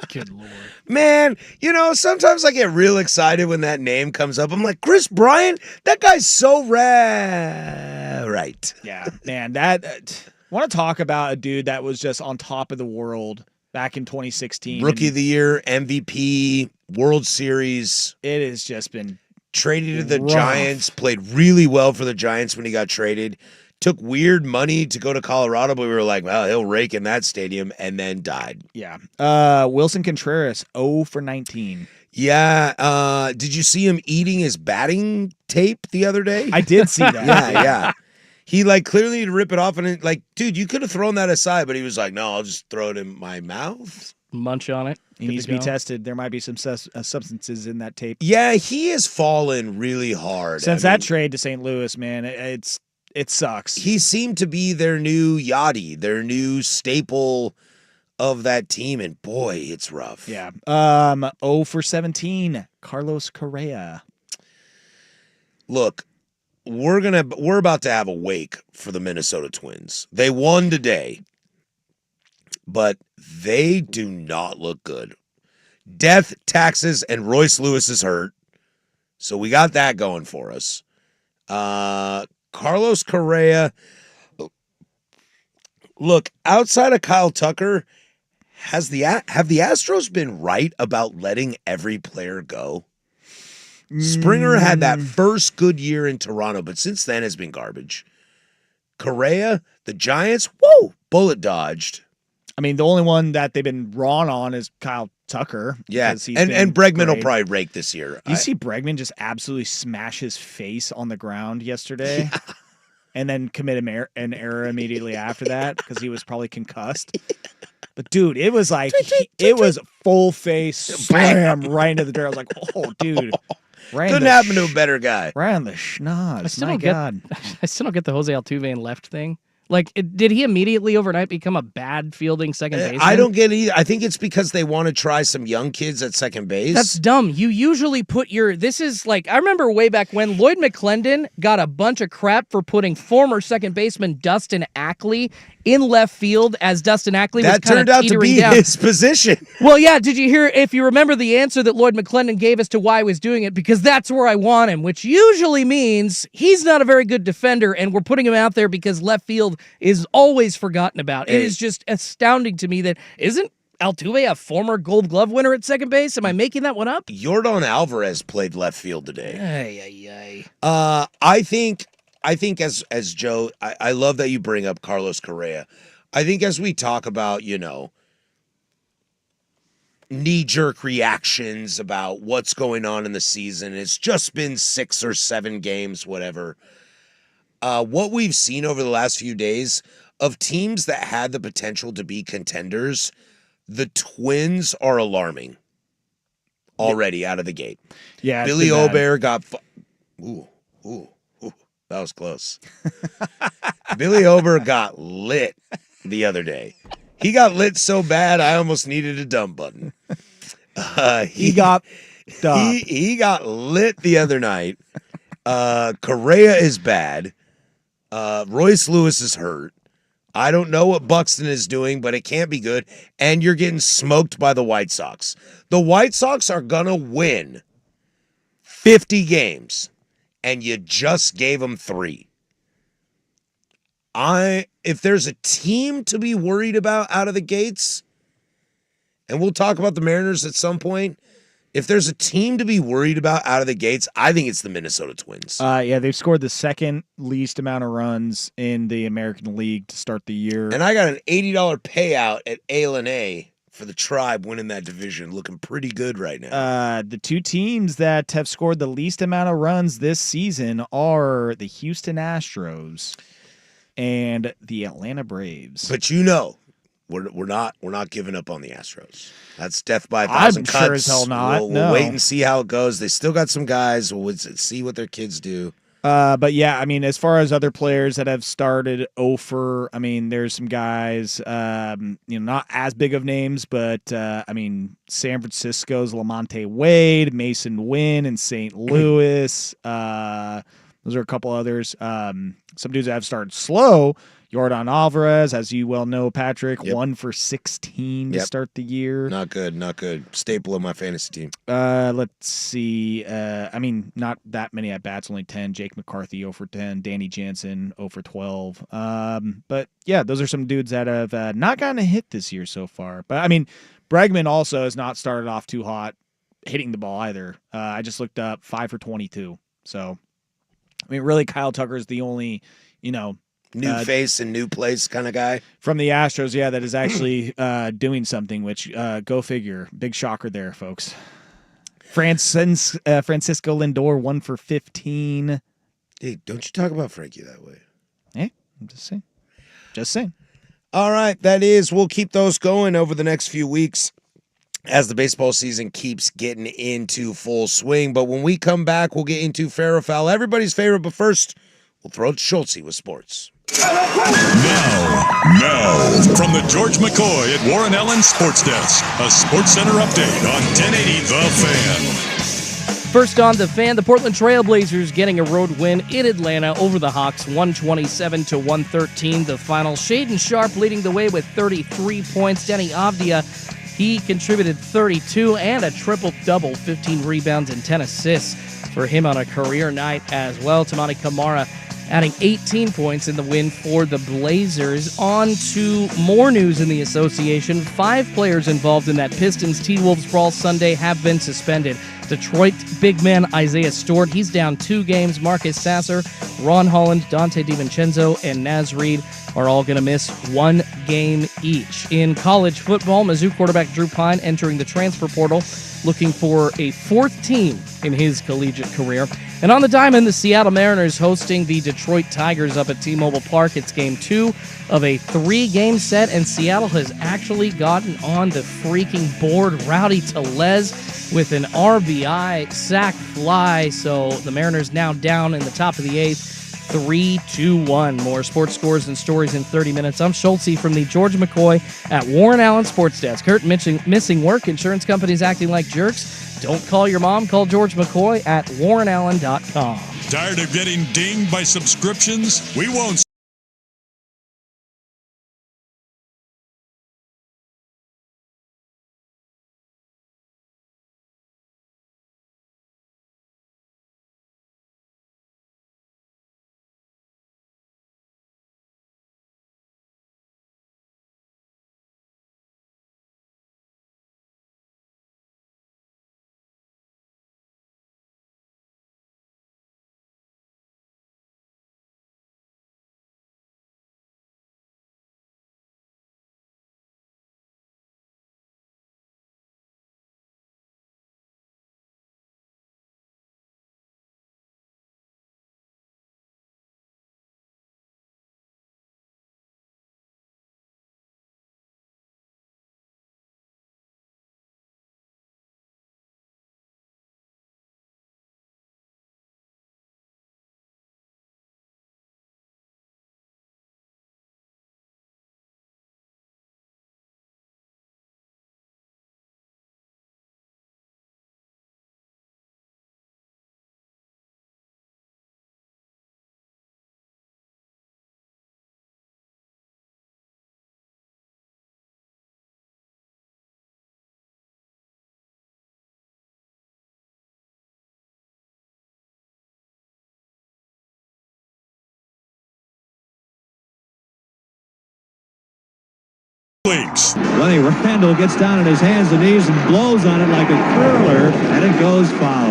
Good Lord. Man, you know, sometimes I get real excited when that name comes up. I'm like, Chris Bryant? That guy's so right. Yeah, man, that want to talk about a dude that was just on top of the world back in 2016. Rookie of the Year, MVP, World Series. It has just been traded to the rough. Giants, played really well for the Giants when he got traded. Took weird money to go to Colorado, but we were like, well, he'll rake in that stadium, and then died. Yeah. Wilson Contreras, 0 for 19. Yeah. Did you see him eating his batting tape the other day? I did see that. Yeah. He clearly need to rip it off, and dude, you could have thrown that aside, but he was like, no, I'll just throw it in my mouth. Munch on it. He needs to be tested. There might be some substances in that tape. Yeah, he has fallen really hard. Since that trade to St. Louis, man, it sucks. He seemed to be their new Yachty, their new staple of that team, and boy, it's rough. Yeah. 0 for 17, Carlos Correa. Look, we're about to have a wake for the Minnesota Twins. They won today, but they do not look good. Death, taxes, and Royce Lewis is hurt, so we got that going for us. Carlos Correa. Look, outside of Kyle Tucker, have the Astros been right about letting every player go? Springer had that first good year in Toronto, but since then has been garbage. Correa, the Giants, bullet dodged. I mean, the only one that they've been wrong on is Kyle Tucker. Yeah, and Bregman will probably rake this year. Do you see Bregman just absolutely smash his face on the ground yesterday? Yeah. And then commit an error immediately after that because he was probably concussed. But, dude, it was like, it was full face slam right into the dirt. I was like, oh, dude. Couldn't happen to a better guy. Right on the schnoz. My God. I still don't get the Jose Altuve and left thing. Like, did he immediately overnight become a bad fielding second baseman? I don't get it either. I think it's because they want to try some young kids at second base. That's dumb. You usually put this is like, I remember way back when Lloyd McClendon got a bunch of crap for putting former second baseman Dustin Ackley in left field as Dustin Ackley was kind of teetering down. That turned out to be his position. Well, yeah, did you hear, if you remember the answer that Lloyd McClendon gave as to why he was doing it, because that's where I want him, which usually means he's not a very good defender, and we're putting him out there because left field is always forgotten about. It is just astounding to me that isn't Altuve a former Gold Glove winner at second base? Am I making that one up? Yordan Alvarez played left field today. I think as Joe, I love that you bring up Carlos Correa. I think as we talk about, knee-jerk reactions about what's going on in the season, it's just been 6 or 7 games, whatever. What we've seen over the last few days of teams that had the potential to be contenders, the Twins are alarming already out of the gate. Yeah, Billy Ober got... Ooh. That was close. Billy Ober got lit the other day. He got lit so bad, I almost needed a dump button. He got lit the other night. Correa is bad. Royce Lewis is hurt. I don't know what Buxton is doing, but it can't be good. And you're getting smoked by the White Sox. The White Sox are going to win 50 games. And you just gave them 3. If there's a team to be worried about out of the gates, and we'll talk about the Mariners at some point, if there's a team to be worried about out of the gates, I think it's the Minnesota Twins. Yeah, they've scored the second least amount of runs in the American League to start the year. And I got an $80 payout at A for the Tribe winning that division, looking pretty good right now. The 2 teams that have scored the least amount of runs this season are the Houston Astros and the Atlanta Braves. But we're not giving up on the Astros. That's death by 1,000 cuts. I'm sure as hell not. We'll wait and see how it goes. They still got some guys. We'll see what their kids do. But yeah, I mean, as far as other players that have started over, I mean, there's some guys, not as big of names, but I mean, San Francisco's Lamonte Wade, Mason Wynn in St. Louis. Those are a couple others. Some dudes that have started slow. Yordan Alvarez, as you well know, Patrick, 1 for 16 to start the year. Not good. Staple of my fantasy team. Let's see. I mean, not that many at bats, only 10. Jake McCarthy 0 for 10. Danny Jansen 0 for 12. But yeah, those are some dudes that have not gotten a hit this year so far. But I mean, Bregman also has not started off too hot hitting the ball either. I just looked up 5 for 22. So, I mean, really, Kyle Tucker is the only, new face and new place kind of guy from the Astros, that is actually doing something, which go figure. Big shocker there, folks. Francisco Lindor 1 for 15. Hey, don't you talk about Frankie that way. Hey, I'm just saying. All right, we'll keep those going over the next few weeks as the baseball season keeps getting into full swing. But when we come back, we'll get into fair or foul, everybody's favorite. But first, we'll throw it to Schultze with sports. Now, from the George McCoy at Warren Allen Sports Desk, a Sports Center update on 1080 The Fan. First on The Fan, the Portland Trailblazers getting a road win in Atlanta over the Hawks, 127-113. The final, Shaedon Sharpe leading the way with 33 points. Denny Avdia, he contributed 32 and a triple-double, 15 rebounds and 10 assists for him on a career night as well. Tamani Kamara adding 18 points in the win for the Blazers. On to more news in the association. 5 players involved in that Pistons T-Wolves brawl Sunday have been suspended. Detroit big man Isaiah Stewart, he's down 2 games. Marcus Sasser, Ron Holland, Dante DiVincenzo, and Naz Reid are all going to miss 1 game each. In college football, Mizzou quarterback Drew Pine entering the transfer portal, looking for a 4th team in his collegiate career. And on the diamond, the Seattle Mariners hosting the Detroit Tigers up at T-Mobile Park. It's game 2 of a 3-game set, and Seattle has actually gotten on the freaking board. Rowdy Tellez with an RBI sac fly, so the Mariners now down in the top of the 8th. 3-2-1. More sports scores and stories in 30 minutes. I'm Schultze from the George McCoy at Warren Allen Sports Desk. Hurt, missing work, insurance companies acting like jerks. Don't call your mom. Call George McCoy at warrenallen.com. Tired of getting dinged by subscriptions? We won't. Leagues. Lenny Randall gets down on his hands and knees and blows on it like a curler, and it goes foul.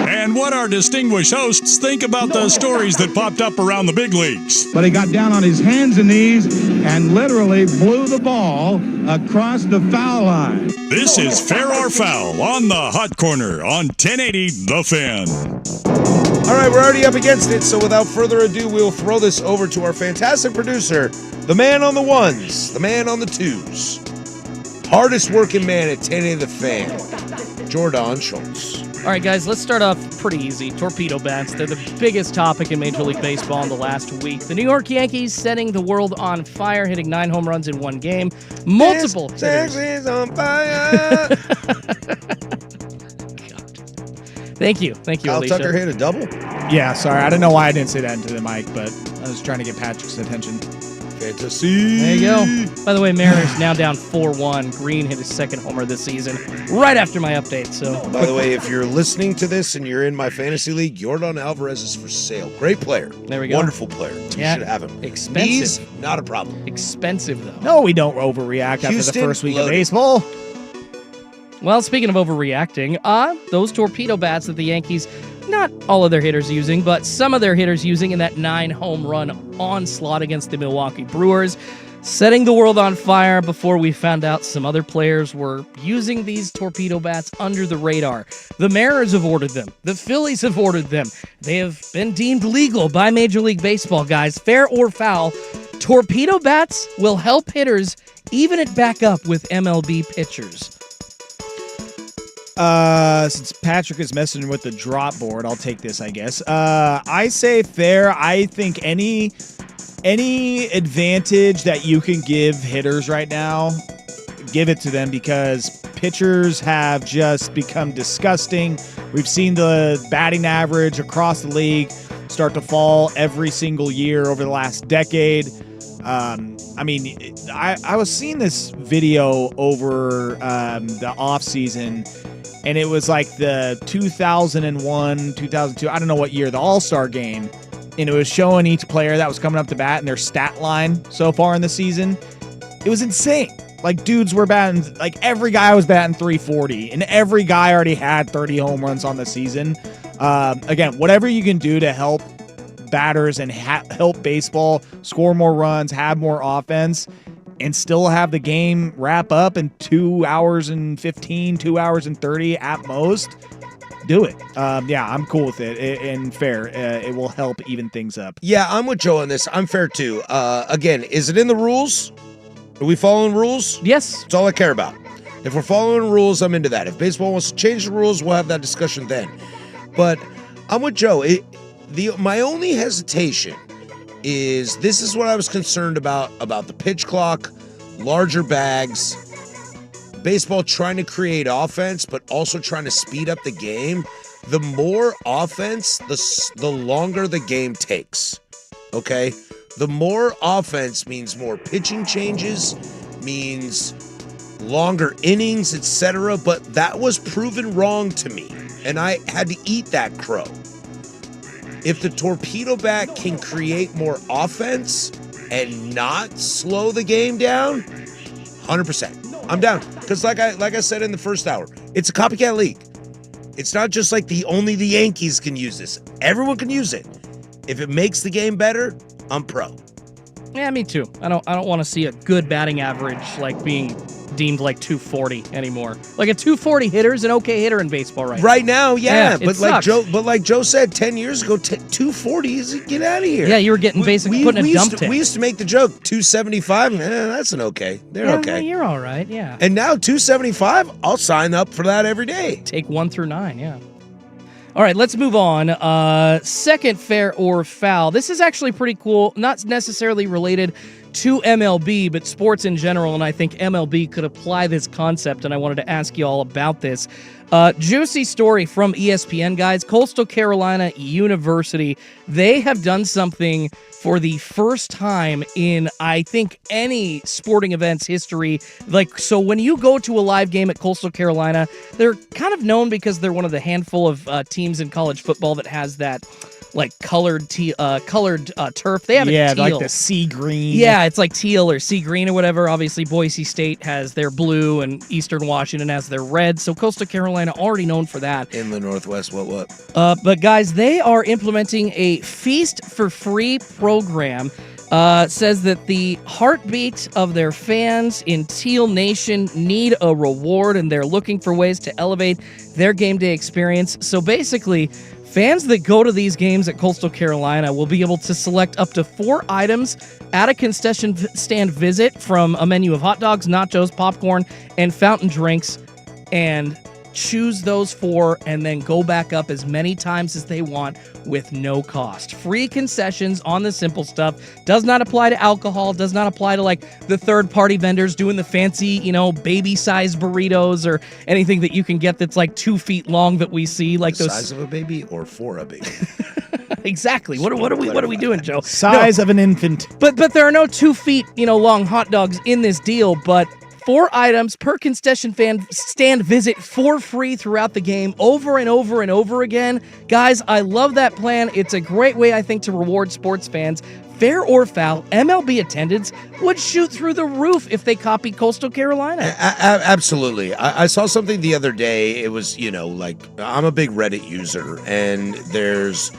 And what our distinguished hosts think about the stories that popped up around the big leagues. But he got down on his hands and knees and literally blew the ball across the foul line. This is Fair or Foul on the Hot Corner on 1080 The Fan. All right, we're already up against it, so without further ado, we'll throw this over to our fantastic producer, the man on the ones, the man on the twos, hardest working man at 1080 The Fan, Jordan Schultz. All right, guys, let's start off pretty easy. Torpedo bats, they're the biggest topic in Major League Baseball in the last week. The New York Yankees setting the world on fire, hitting 9 home runs in 1 game. Multiple hitters. Texas on fire. Thank you, Kyle Alicia. Tucker hit a double? Yeah, sorry. I don't know why I didn't say that into the mic, but I was trying to get Patrick's attention. Fantasy. There you go. By the way, Mariners now down 4-1. Green hit his 2nd homer this season, right after my update. So, by the way, if you're listening to this and you're in my fantasy league, Yordan Alvarez is for sale. Great player. There we go. Wonderful player. You should have him. Expensive. Knees, not a problem. Expensive, though. No, we don't overreact after the first week of baseball. Well, speaking of overreacting, those torpedo bats that the Yankees, not all of their hitters using, but some of their hitters using in that 9 home run onslaught against the Milwaukee Brewers, setting the world on fire before we found out some other players were using these torpedo bats under the radar. The Mariners have ordered them. The Phillies have ordered them. They have been deemed legal by Major League Baseball, guys. Fair or foul, torpedo bats will help hitters even it back up with MLB pitchers. Since Patrick is messing with the drop board, I'll take this, I guess. I say fair. I think any advantage that you can give hitters right now, give it to them, because pitchers have just become disgusting. We've seen the batting average across the league start to fall every single year over the last decade. I mean, I was seeing this video over the off season, and it was like the 2001, 2002, I don't know what year, the All-Star game, and it was showing each player that was coming up to bat and their stat line so far in the season. It was insane. Like, dudes were batting, like, every guy was batting 340, and every guy already had 30 home runs on the season. Again, whatever you can do to help batters and help baseball score more runs, have more offense, and still have the game wrap up in 2 hours and 15, 2 hours and 30 at most, do it. Yeah, I'm cool with it and fair. It will help even things up. Yeah, I'm with Joe on this. I'm fair too. Again, is it in the rules? Are we following rules? Yes. That's all I care about. If we're following rules, I'm into that. If baseball wants to change the rules, we'll have that discussion then. But I'm with Joe. My only hesitation is this is what I was concerned about the pitch clock, larger bags, baseball trying to create offense, but also trying to speed up the game. The more offense, the longer the game takes. Okay? The more offense means more pitching changes, means longer innings, etc. But that was proven wrong to me, and I had to eat that crow. If the torpedo bat can create more offense and not slow the game down, 100%. I'm down. Because like I said in the first hour, it's a copycat league. It's not just like only the Yankees can use this. Everyone can use it. If it makes the game better, I'm pro. Yeah, me too. I don't want to see a good batting average like being deemed like 240 anymore. Like a 240 hitter is an okay hitter in baseball right now. Yeah, but sucks. like Joe said 10 years ago, 240 is get out of here. Yeah, you were getting basically putting a dump tank. We used to make the joke 275. That's an okay. They're okay. Well, you're all right. Yeah. And now 275, I'll sign up for that every day. Take 1 through 9. Yeah. All right, let's move on. Second fair or foul. This is actually pretty cool. Not necessarily related to MLB, but sports in general, and I think MLB could apply this concept, and I wanted to ask you all about this. Juicy story from ESPN, guys. Coastal Carolina University, they have done something for the first time in, I think, any sporting event's history. Like, so when you go to a live game at Coastal Carolina, they're kind of known because they're one of the handful of teams in college football that has that like colored turf. They have it teal. Like the sea green. Yeah, it's like teal or sea green or whatever. Obviously, Boise State has their blue and Eastern Washington has their red. So Coastal Carolina already known for that. In the Northwest, what? But guys, they are implementing a Feast for Free program. Says that the heartbeat of their fans in Teal Nation need a reward, and they're looking for ways to elevate their game day experience. So basically, fans that go to these games at Coastal Carolina will be able to select up to 4 items at a concession stand visit from a menu of hot dogs, nachos, popcorn, and fountain drinks, and choose those 4 and then go back up as many times as they want with no cost. Free concessions on the simple stuff. Does not apply to alcohol, does not apply to like the third-party vendors doing the fancy, baby-sized burritos or anything that you can get that's like 2 feet long that we see. Like the those size of a baby or for a baby? Exactly. What are we doing, Joe? Size of an infant. But there are no 2 feet, long hot dogs in this deal, but 4 items per concession stand visit for free throughout the game over and over and over again. Guys, I love that plan. It's a great way, I think, to reward sports fans. Fair or foul, MLB attendance would shoot through the roof if they copied Coastal Carolina. Absolutely. I saw something the other day. It was, I'm a big Reddit user, and there's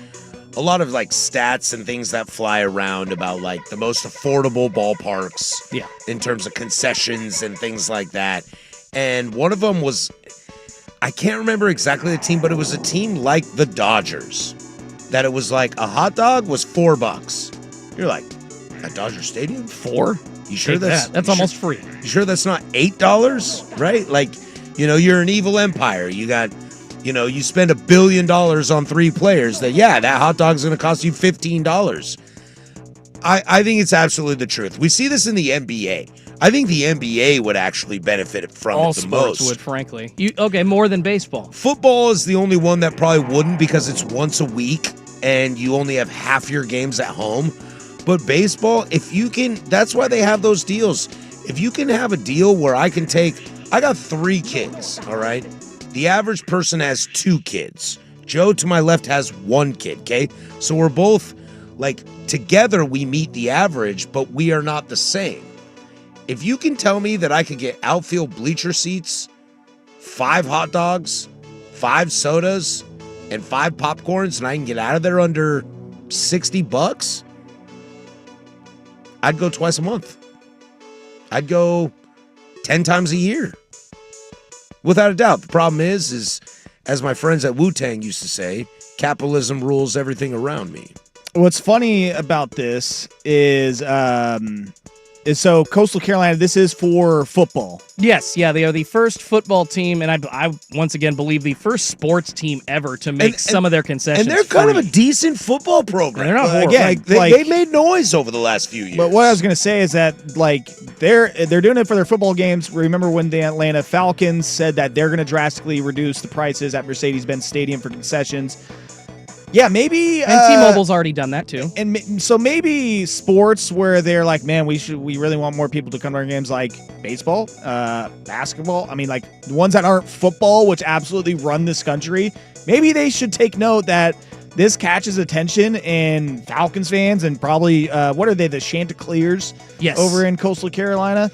a lot of like stats and things that fly around about like the most affordable ballparks in terms of concessions and things like that. And one of them was, I can't remember exactly the team, but it was a team like the Dodgers, that it was like a hot dog was $4. You're like, at Dodger Stadium? 4? You sure that's almost free? You sure that's not $8, right? Like, you're an evil empire. You got, you spend $1 billion on 3 players that hot dog's going to cost you $15. I think it's absolutely the truth. We see this in the NBA. I think the NBA would actually benefit from all it the sports most. Would, frankly. More than baseball. Football is the only one that probably wouldn't because it's once a week and you only have half your games at home. But baseball, that's why they have those deals. If you can have a deal where I got 3 kids, all right? the average person has 2 kids. Joe to my left has 1 kid, okay? So we're both, like, together we meet the average, but we are not the same. If you can tell me that I could get outfield bleacher seats, 5 hot dogs, 5 sodas, and 5 popcorns, and I can get out of there under $60, I'd go twice a month. I'd go 10 times a year. Without a doubt. The problem is as my friends at Wu-Tang used to say, capitalism rules everything around me. What's funny about this is so Coastal Carolina, this is for football. Yes, yeah, they are the first football team, and I once again believe the first sports team ever to make some of their concessions. And they're kind of a decent football program. And they're not horrible. Again, they made noise over the last few years. But what I was going to say is that, like, they're doing it for their football games. Remember when the Atlanta Falcons said that they're going to drastically reduce the prices at Mercedes-Benz Stadium for concessions? Yeah, maybe. And T-Mobile's already done that too. And so maybe sports where they're like, man, we really want more people to come to our games, like baseball, basketball. I mean, like the ones that aren't football, which absolutely run this country. Maybe they should take note that this catches attention and Falcons fans and probably what are they, the Chanticleers? Yes. Over in Coastal Carolina,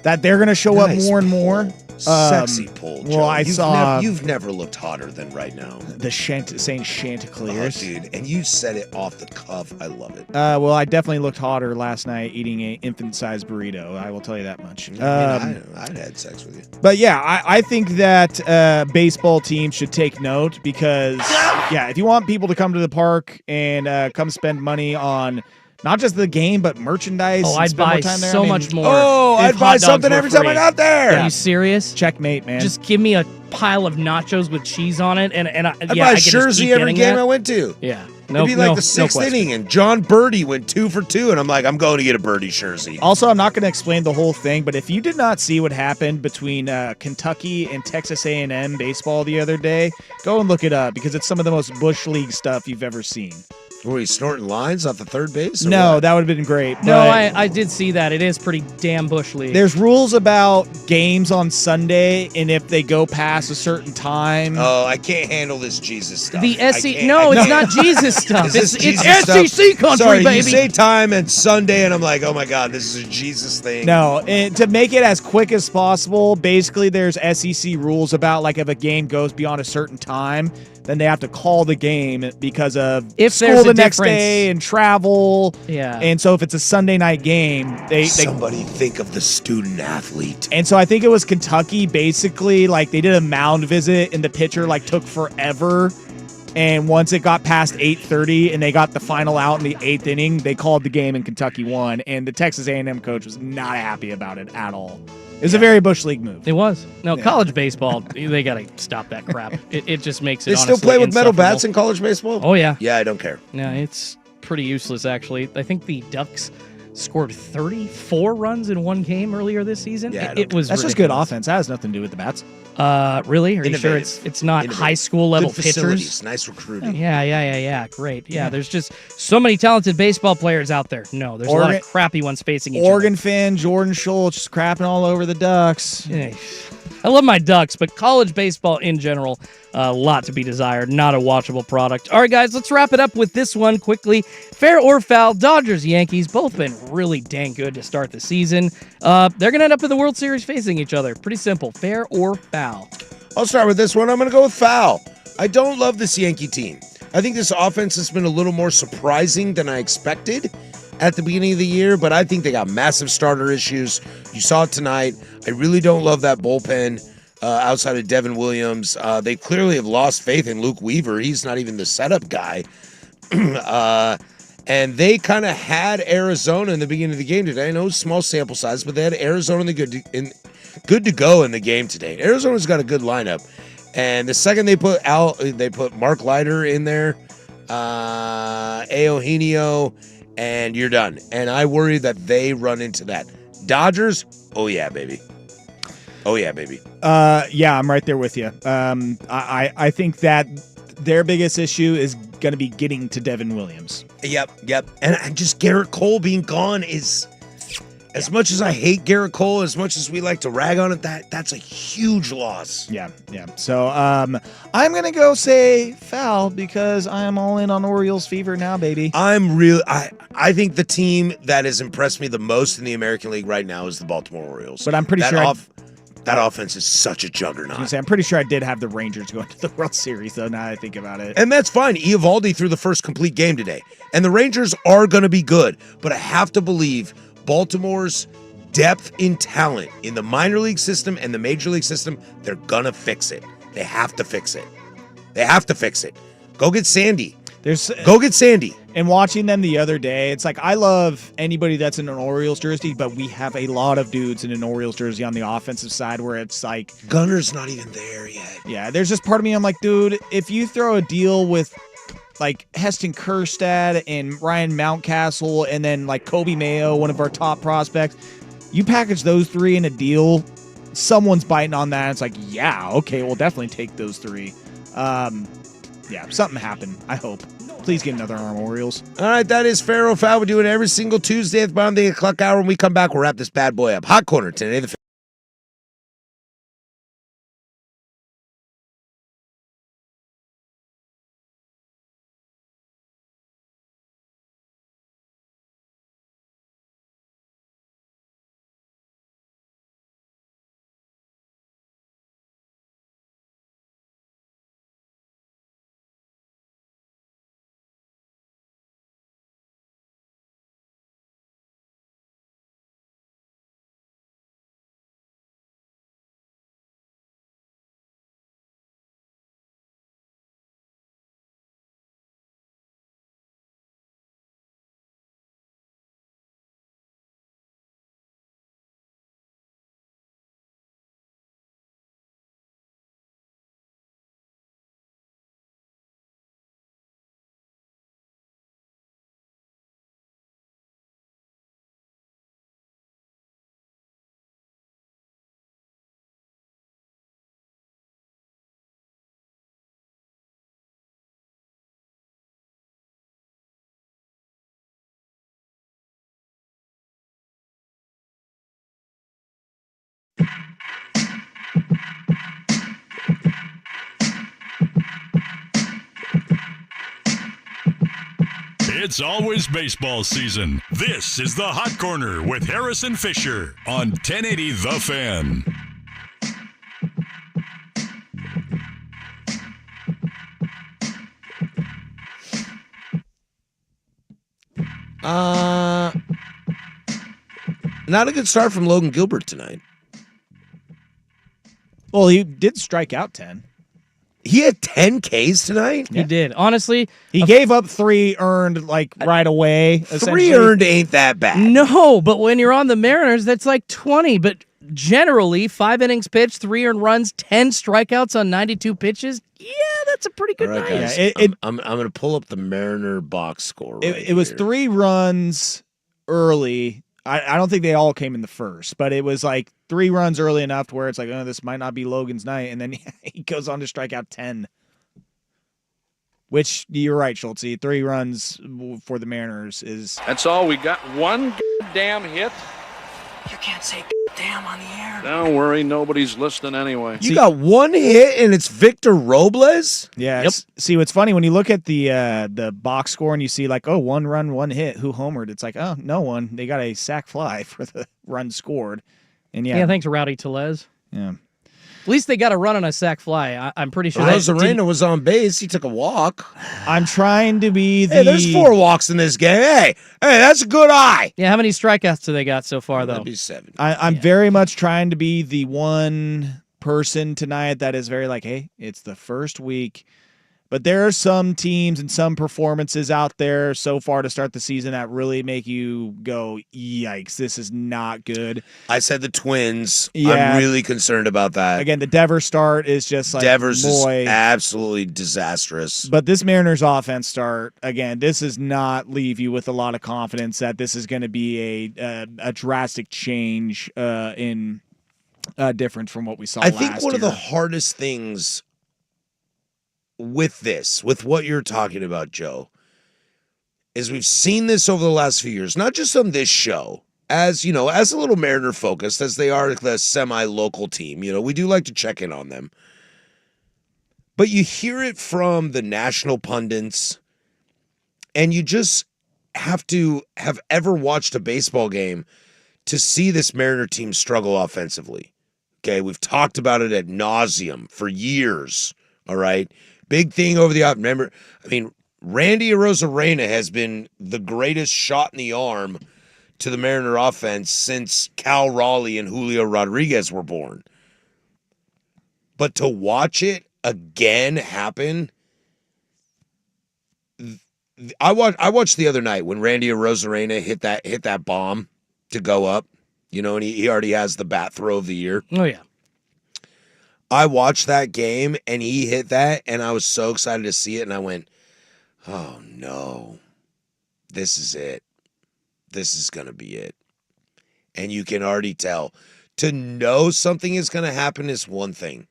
that they're going to show up more and more. Sexy pull, Joe. Well, You've never looked hotter than right now. The saying Chanticleers. Oh, dude, and you said it off the cuff. I love it. Well, I definitely looked hotter last night eating an infant-sized burrito. I will tell you that much. I'd had sex with you. But yeah, I think that baseball teams should take note because, yeah, if you want people to come to the park and come spend money on not just the game, but merchandise. Oh, I'd buy so much more. Oh, I'd buy something every time I got there. Are you serious? Checkmate, man. Just give me a pile of nachos with cheese on it, and I'd buy a jersey every game I went to. Yeah. It'd be like the 6th inning, and John Birdie went 2 for 2, and I'm like, I'm going to get a Birdie jersey. Also, I'm not going to explain the whole thing, but if you did not see what happened between Kentucky and Texas A&M baseball the other day, go and look it up because it's some of the most Bush League stuff you've ever seen. Were you snorting lines off the third base? No, that would have been great. No, I did see that. It is pretty damn Bush League. There's rules about games on Sunday, and if they go past a certain time. Oh, I can't handle this Jesus stuff. The SEC. No, it's not Jesus stuff. It's Jesus SEC country, Sorry, baby. You say time and Sunday, and I'm like, oh my God, this is a Jesus thing. No, and to make it as quick as possible, basically there's SEC rules about like if a game goes beyond a certain time, then they have to call the game because of school the next day and travel. Yeah. And so if it's a Sunday night game, somebody think of the student athlete. And so I think it was Kentucky, basically, like they did a mound visit and the pitcher like took forever. And once it got past 8:30 and they got the final out in the 8th inning, they called the game and Kentucky won. And the Texas A&M coach was not happy about it at all. It was a very Bush League move. It was. No, college baseball, they got to stop that crap. It just makes it They still play with metal bats in college baseball? Oh, yeah. Yeah, I don't care. No, it's pretty useless, actually. I think the Ducks scored 34 runs in one game earlier this season. Yeah, it was That's just good offense. That has nothing to do with the bats. Really? Are you sure it's not high school level good facilities, pitchers? Nice recruiting. Yeah. Great. Yeah, there's just so many talented baseball players out there. No, there's a lot of crappy ones facing each Oregon other. fan Jordan Schultz just crapping all over the Ducks. Yeah. I love my Ducks, but college baseball in general, a lot to be desired. Not a watchable product. All right, guys, let's wrap it up with this one quickly. Fair or foul, Dodgers, Yankees, both been really dang good to start the season. They're going to end up in the World Series facing each other. Pretty simple. Fair or foul? I'll start with this one. I'm going to go with foul. I don't love this Yankee team. I think this offense has been a little more surprising than I expected at the beginning of the year, but I think they got massive starter issues. You saw it tonight. I really don't love that bullpen outside of Devin Williams. They clearly have lost faith in Luke Weaver. He's not even the setup guy. And they kind of had Arizona in the beginning of the game today. I know it's small sample size, but they had Arizona good to go in the game today. Arizona's got a good lineup. And the second they put Mark Leiter in there, Eugenio, and you're done. And I worry that they run into that. Dodgers, oh yeah, baby. Oh yeah, baby. Yeah, I'm right there with you. I think that their biggest issue is going to be getting to Devin Williams. Yep. And just Garrett Cole being gone is As much as I hate Garrett Cole, as much as we like to rag on it, that's a huge loss. Yeah. So I'm gonna go say foul because I am all in on Orioles fever now, baby. I think the team that has impressed me the most in the American League right now is the Baltimore Orioles. But I'm pretty sure that offense is such a juggernaut. I'm pretty sure I did have the Rangers going to the World Series, though, now that I think about it. And that's fine. Eovaldi threw the first complete game today. And the Rangers are going to be good. But I have to believe Baltimore's depth in talent in the minor league system and the major league system, they're going to fix it. They have to fix it. Go get Sandy. Go get Sandy. And watching them the other day, it's like I love anybody that's in an Orioles jersey, but we have a lot of dudes in an Orioles jersey on the offensive side where it's like Gunner's not even there yet. Yeah, there's just part of me I'm like, dude, if you throw a deal with like Heston Kjerstad and Ryan Mountcastle and then like Kobe Mayo, one of our top prospects, you package those three in a deal, someone's biting on that. It's like, yeah, okay, we'll definitely take those three. Yeah, something happened, I hope. Please get another arm, Orioles. All right, that is Fair or Foul. We do it every single Tuesday at the bottom of the clock hour. When we come back, we'll wrap this bad boy up. Hot Corner today. It's always baseball season. This is the Hot Corner with Harrison Fisher on 1080 The Fan. Not a good start from Logan Gilbert tonight. Well, he did strike out 10. He had 10 Ks tonight? He did. Honestly, he gave up 3 earned like right away. 3 earned ain't that bad. No, but when you're on the Mariners, that's like 20. But generally, 5 innings pitched, 3 earned runs, 10 strikeouts on 92 pitches. Yeah, that's a pretty good night. Guys, I'm going to pull up the Mariner box score. It was 3 runs early. I don't think they all came in the first, but it was like 3 runs early enough to where it's like, oh, this might not be Logan's night. And then he goes on to strike out 10. Which, you're right, Schultze. 3 runs for the Mariners is... That's all we got. 1 damn hit. You can't say damn on the air. Don't worry, nobody's listening anyway. You got 1 hit and it's Victor Robles? Yeah. Yep. See, what's funny, when you look at the box score and you see like, oh, 1 run, 1 hit, who homered? It's like, oh, no one. They got a sac fly for the run scored. And yeah, thanks, Rowdy Tellez. Yeah. At least they got a run on a sac fly. I'm pretty sure. Rosarena was on base. He took a walk. I'm trying to be the... Hey, there's 4 walks in this game. Hey, that's a good eye. Yeah, how many strikeouts do they got so far, though? That'd be 7. I'm very much trying to be the one person tonight that is very like, hey, it's the first week. But there are some teams and some performances out there so far to start the season that really make you go, yikes, this is not good. I said the Twins. Yeah. I'm really concerned about that. Again, the Devers start is just like, Devers boy. is absolutely disastrous. But this Mariners offense start, again, this does not leave you with a lot of confidence that this is going to be a drastic change in difference from what we saw last year. I think one of the hardest things with what you're talking about, Joe, is we've seen this over the last few years, not just on this show, as a little Mariner focused, as they are the semi-local team, we do like to check in on them. But you hear it from the national pundits, and you just have to have ever watched a baseball game to see this Mariner team struggle offensively. Okay, we've talked about it ad nauseum for years, all right? Big thing over the remember, Randy Arozarena has been the greatest shot in the arm to the Mariner offense since Cal Raleigh and Julio Rodriguez were born. But to watch it again happen, I watched the other night when Randy Arozarena hit that bomb to go up, and he already has the bat throw of the year. Oh, yeah. I watched that game, and he hit that, and I was so excited to see it, and I went, oh, no. This is it. This is going to be it. And you can already tell. To know something is going to happen is one thing.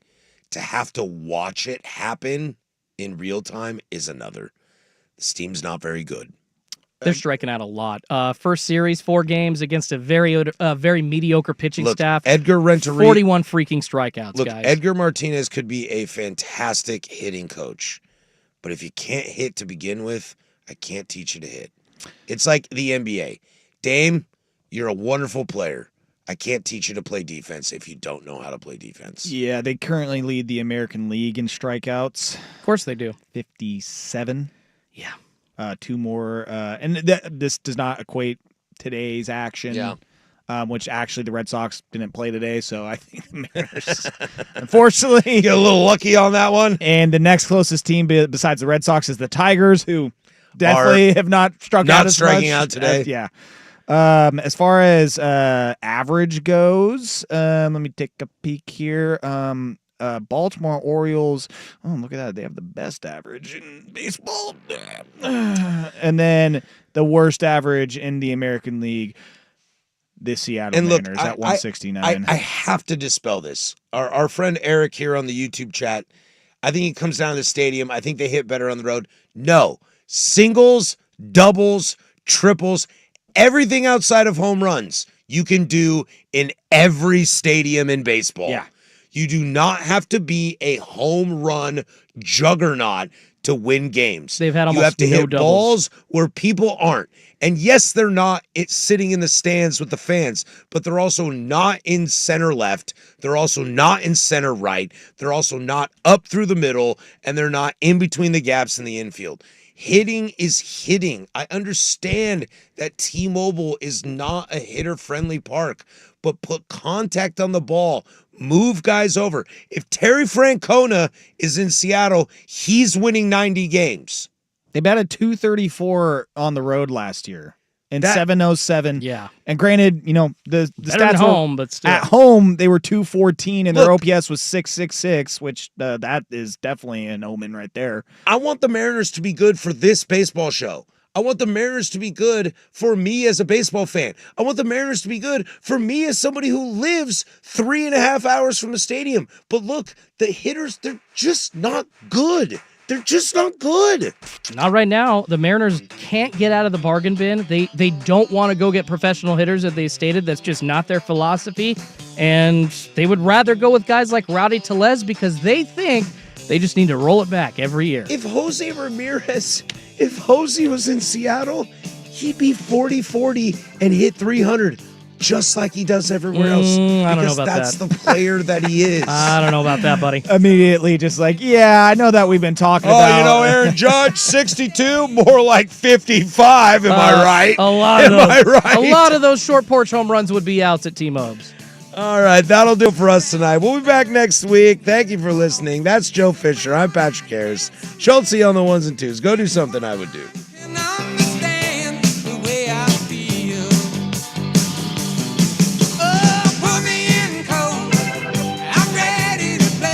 To have to watch it happen in real time is another. This team's not very good. They're striking out a lot. First series, 4 games against a very mediocre pitching staff. Edgar Renteria, 41 freaking strikeouts, guys. Edgar Martinez could be a fantastic hitting coach. But if you can't hit to begin with, I can't teach you to hit. It's like the NBA. Dame, you're a wonderful player. I can't teach you to play defense if you don't know how to play defense. Yeah, they currently lead the American League in strikeouts. Of course they do. 57. Yeah. 2 more. And this does not equate today's action. Yeah. Which actually the Red Sox didn't play today, so I think the Mariners, unfortunately, get a little lucky on that one. And the next closest team besides the Red Sox is the Tigers, who definitely have not struck out as much. Not striking out today. Yeah. As far as average goes, let me take a peek here. Baltimore Orioles. Oh, look at that. They have the best average in baseball. And then the worst average in the American League, the Seattle Mariners at 169. I have to dispel this. Our friend Eric here on the YouTube chat, I think he comes down to the stadium. I think they hit better on the road. No. Singles, doubles, triples, everything outside of home runs you can do in every stadium in baseball. Yeah. You do not have to be a home run juggernaut to win games. They've had almost you have to no hit doubles. balls where people aren't. And yes, they're not sitting in the stands with the fans, but they're also not in center left. They're also not in center right. They're also not up through the middle, and they're not in between the gaps in the infield. Hitting is hitting. I understand that T-Mobile is not a hitter-friendly park, but put contact on the ball. Move guys over. If Terry Francona is in Seattle, he's winning 90 games. They batted .234 on the road last year and .707. Yeah. And granted, the Better stats at home, but still. at home they were .214 and their OPS was .666, which that is definitely an omen right there. I want the Mariners to be good for this baseball show. I want the Mariners to be good for me as a baseball fan. I want the Mariners to be good for me as somebody who lives 3.5 hours from the stadium. But look, the hitters, they're just not good. They're just not good. Not right now. The Mariners can't get out of the bargain bin. They don't want to go get professional hitters, as they stated. That's just not their philosophy. And they would rather go with guys like Rowdy Tellez because they think they just need to roll it back every year. If Jose was in Seattle, he'd be 40-40 and hit 300. Just like he does everywhere else. I don't know about that's that. the player that he is. I don't know about that, buddy. Immediately just like, yeah, I know that we've been talking about. Aaron Judge, 62, more like 55. Am I right? A lot Am of those, I right? A lot of those short porch home runs would be outs at T-Mobes. All right, that'll do it for us tonight. We'll be back next week. Thank you for listening. That's Joe Fisher. I'm Patrick Harris. Schultze on the ones and twos. Go do something I would do.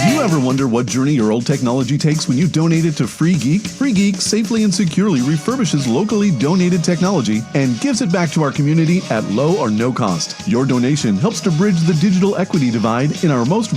Do you ever wonder what journey your old technology takes when you donate it to Free Geek? Free Geek safely and securely refurbishes locally donated technology and gives it back to our community at low or no cost. Your donation helps to bridge the digital equity divide in our most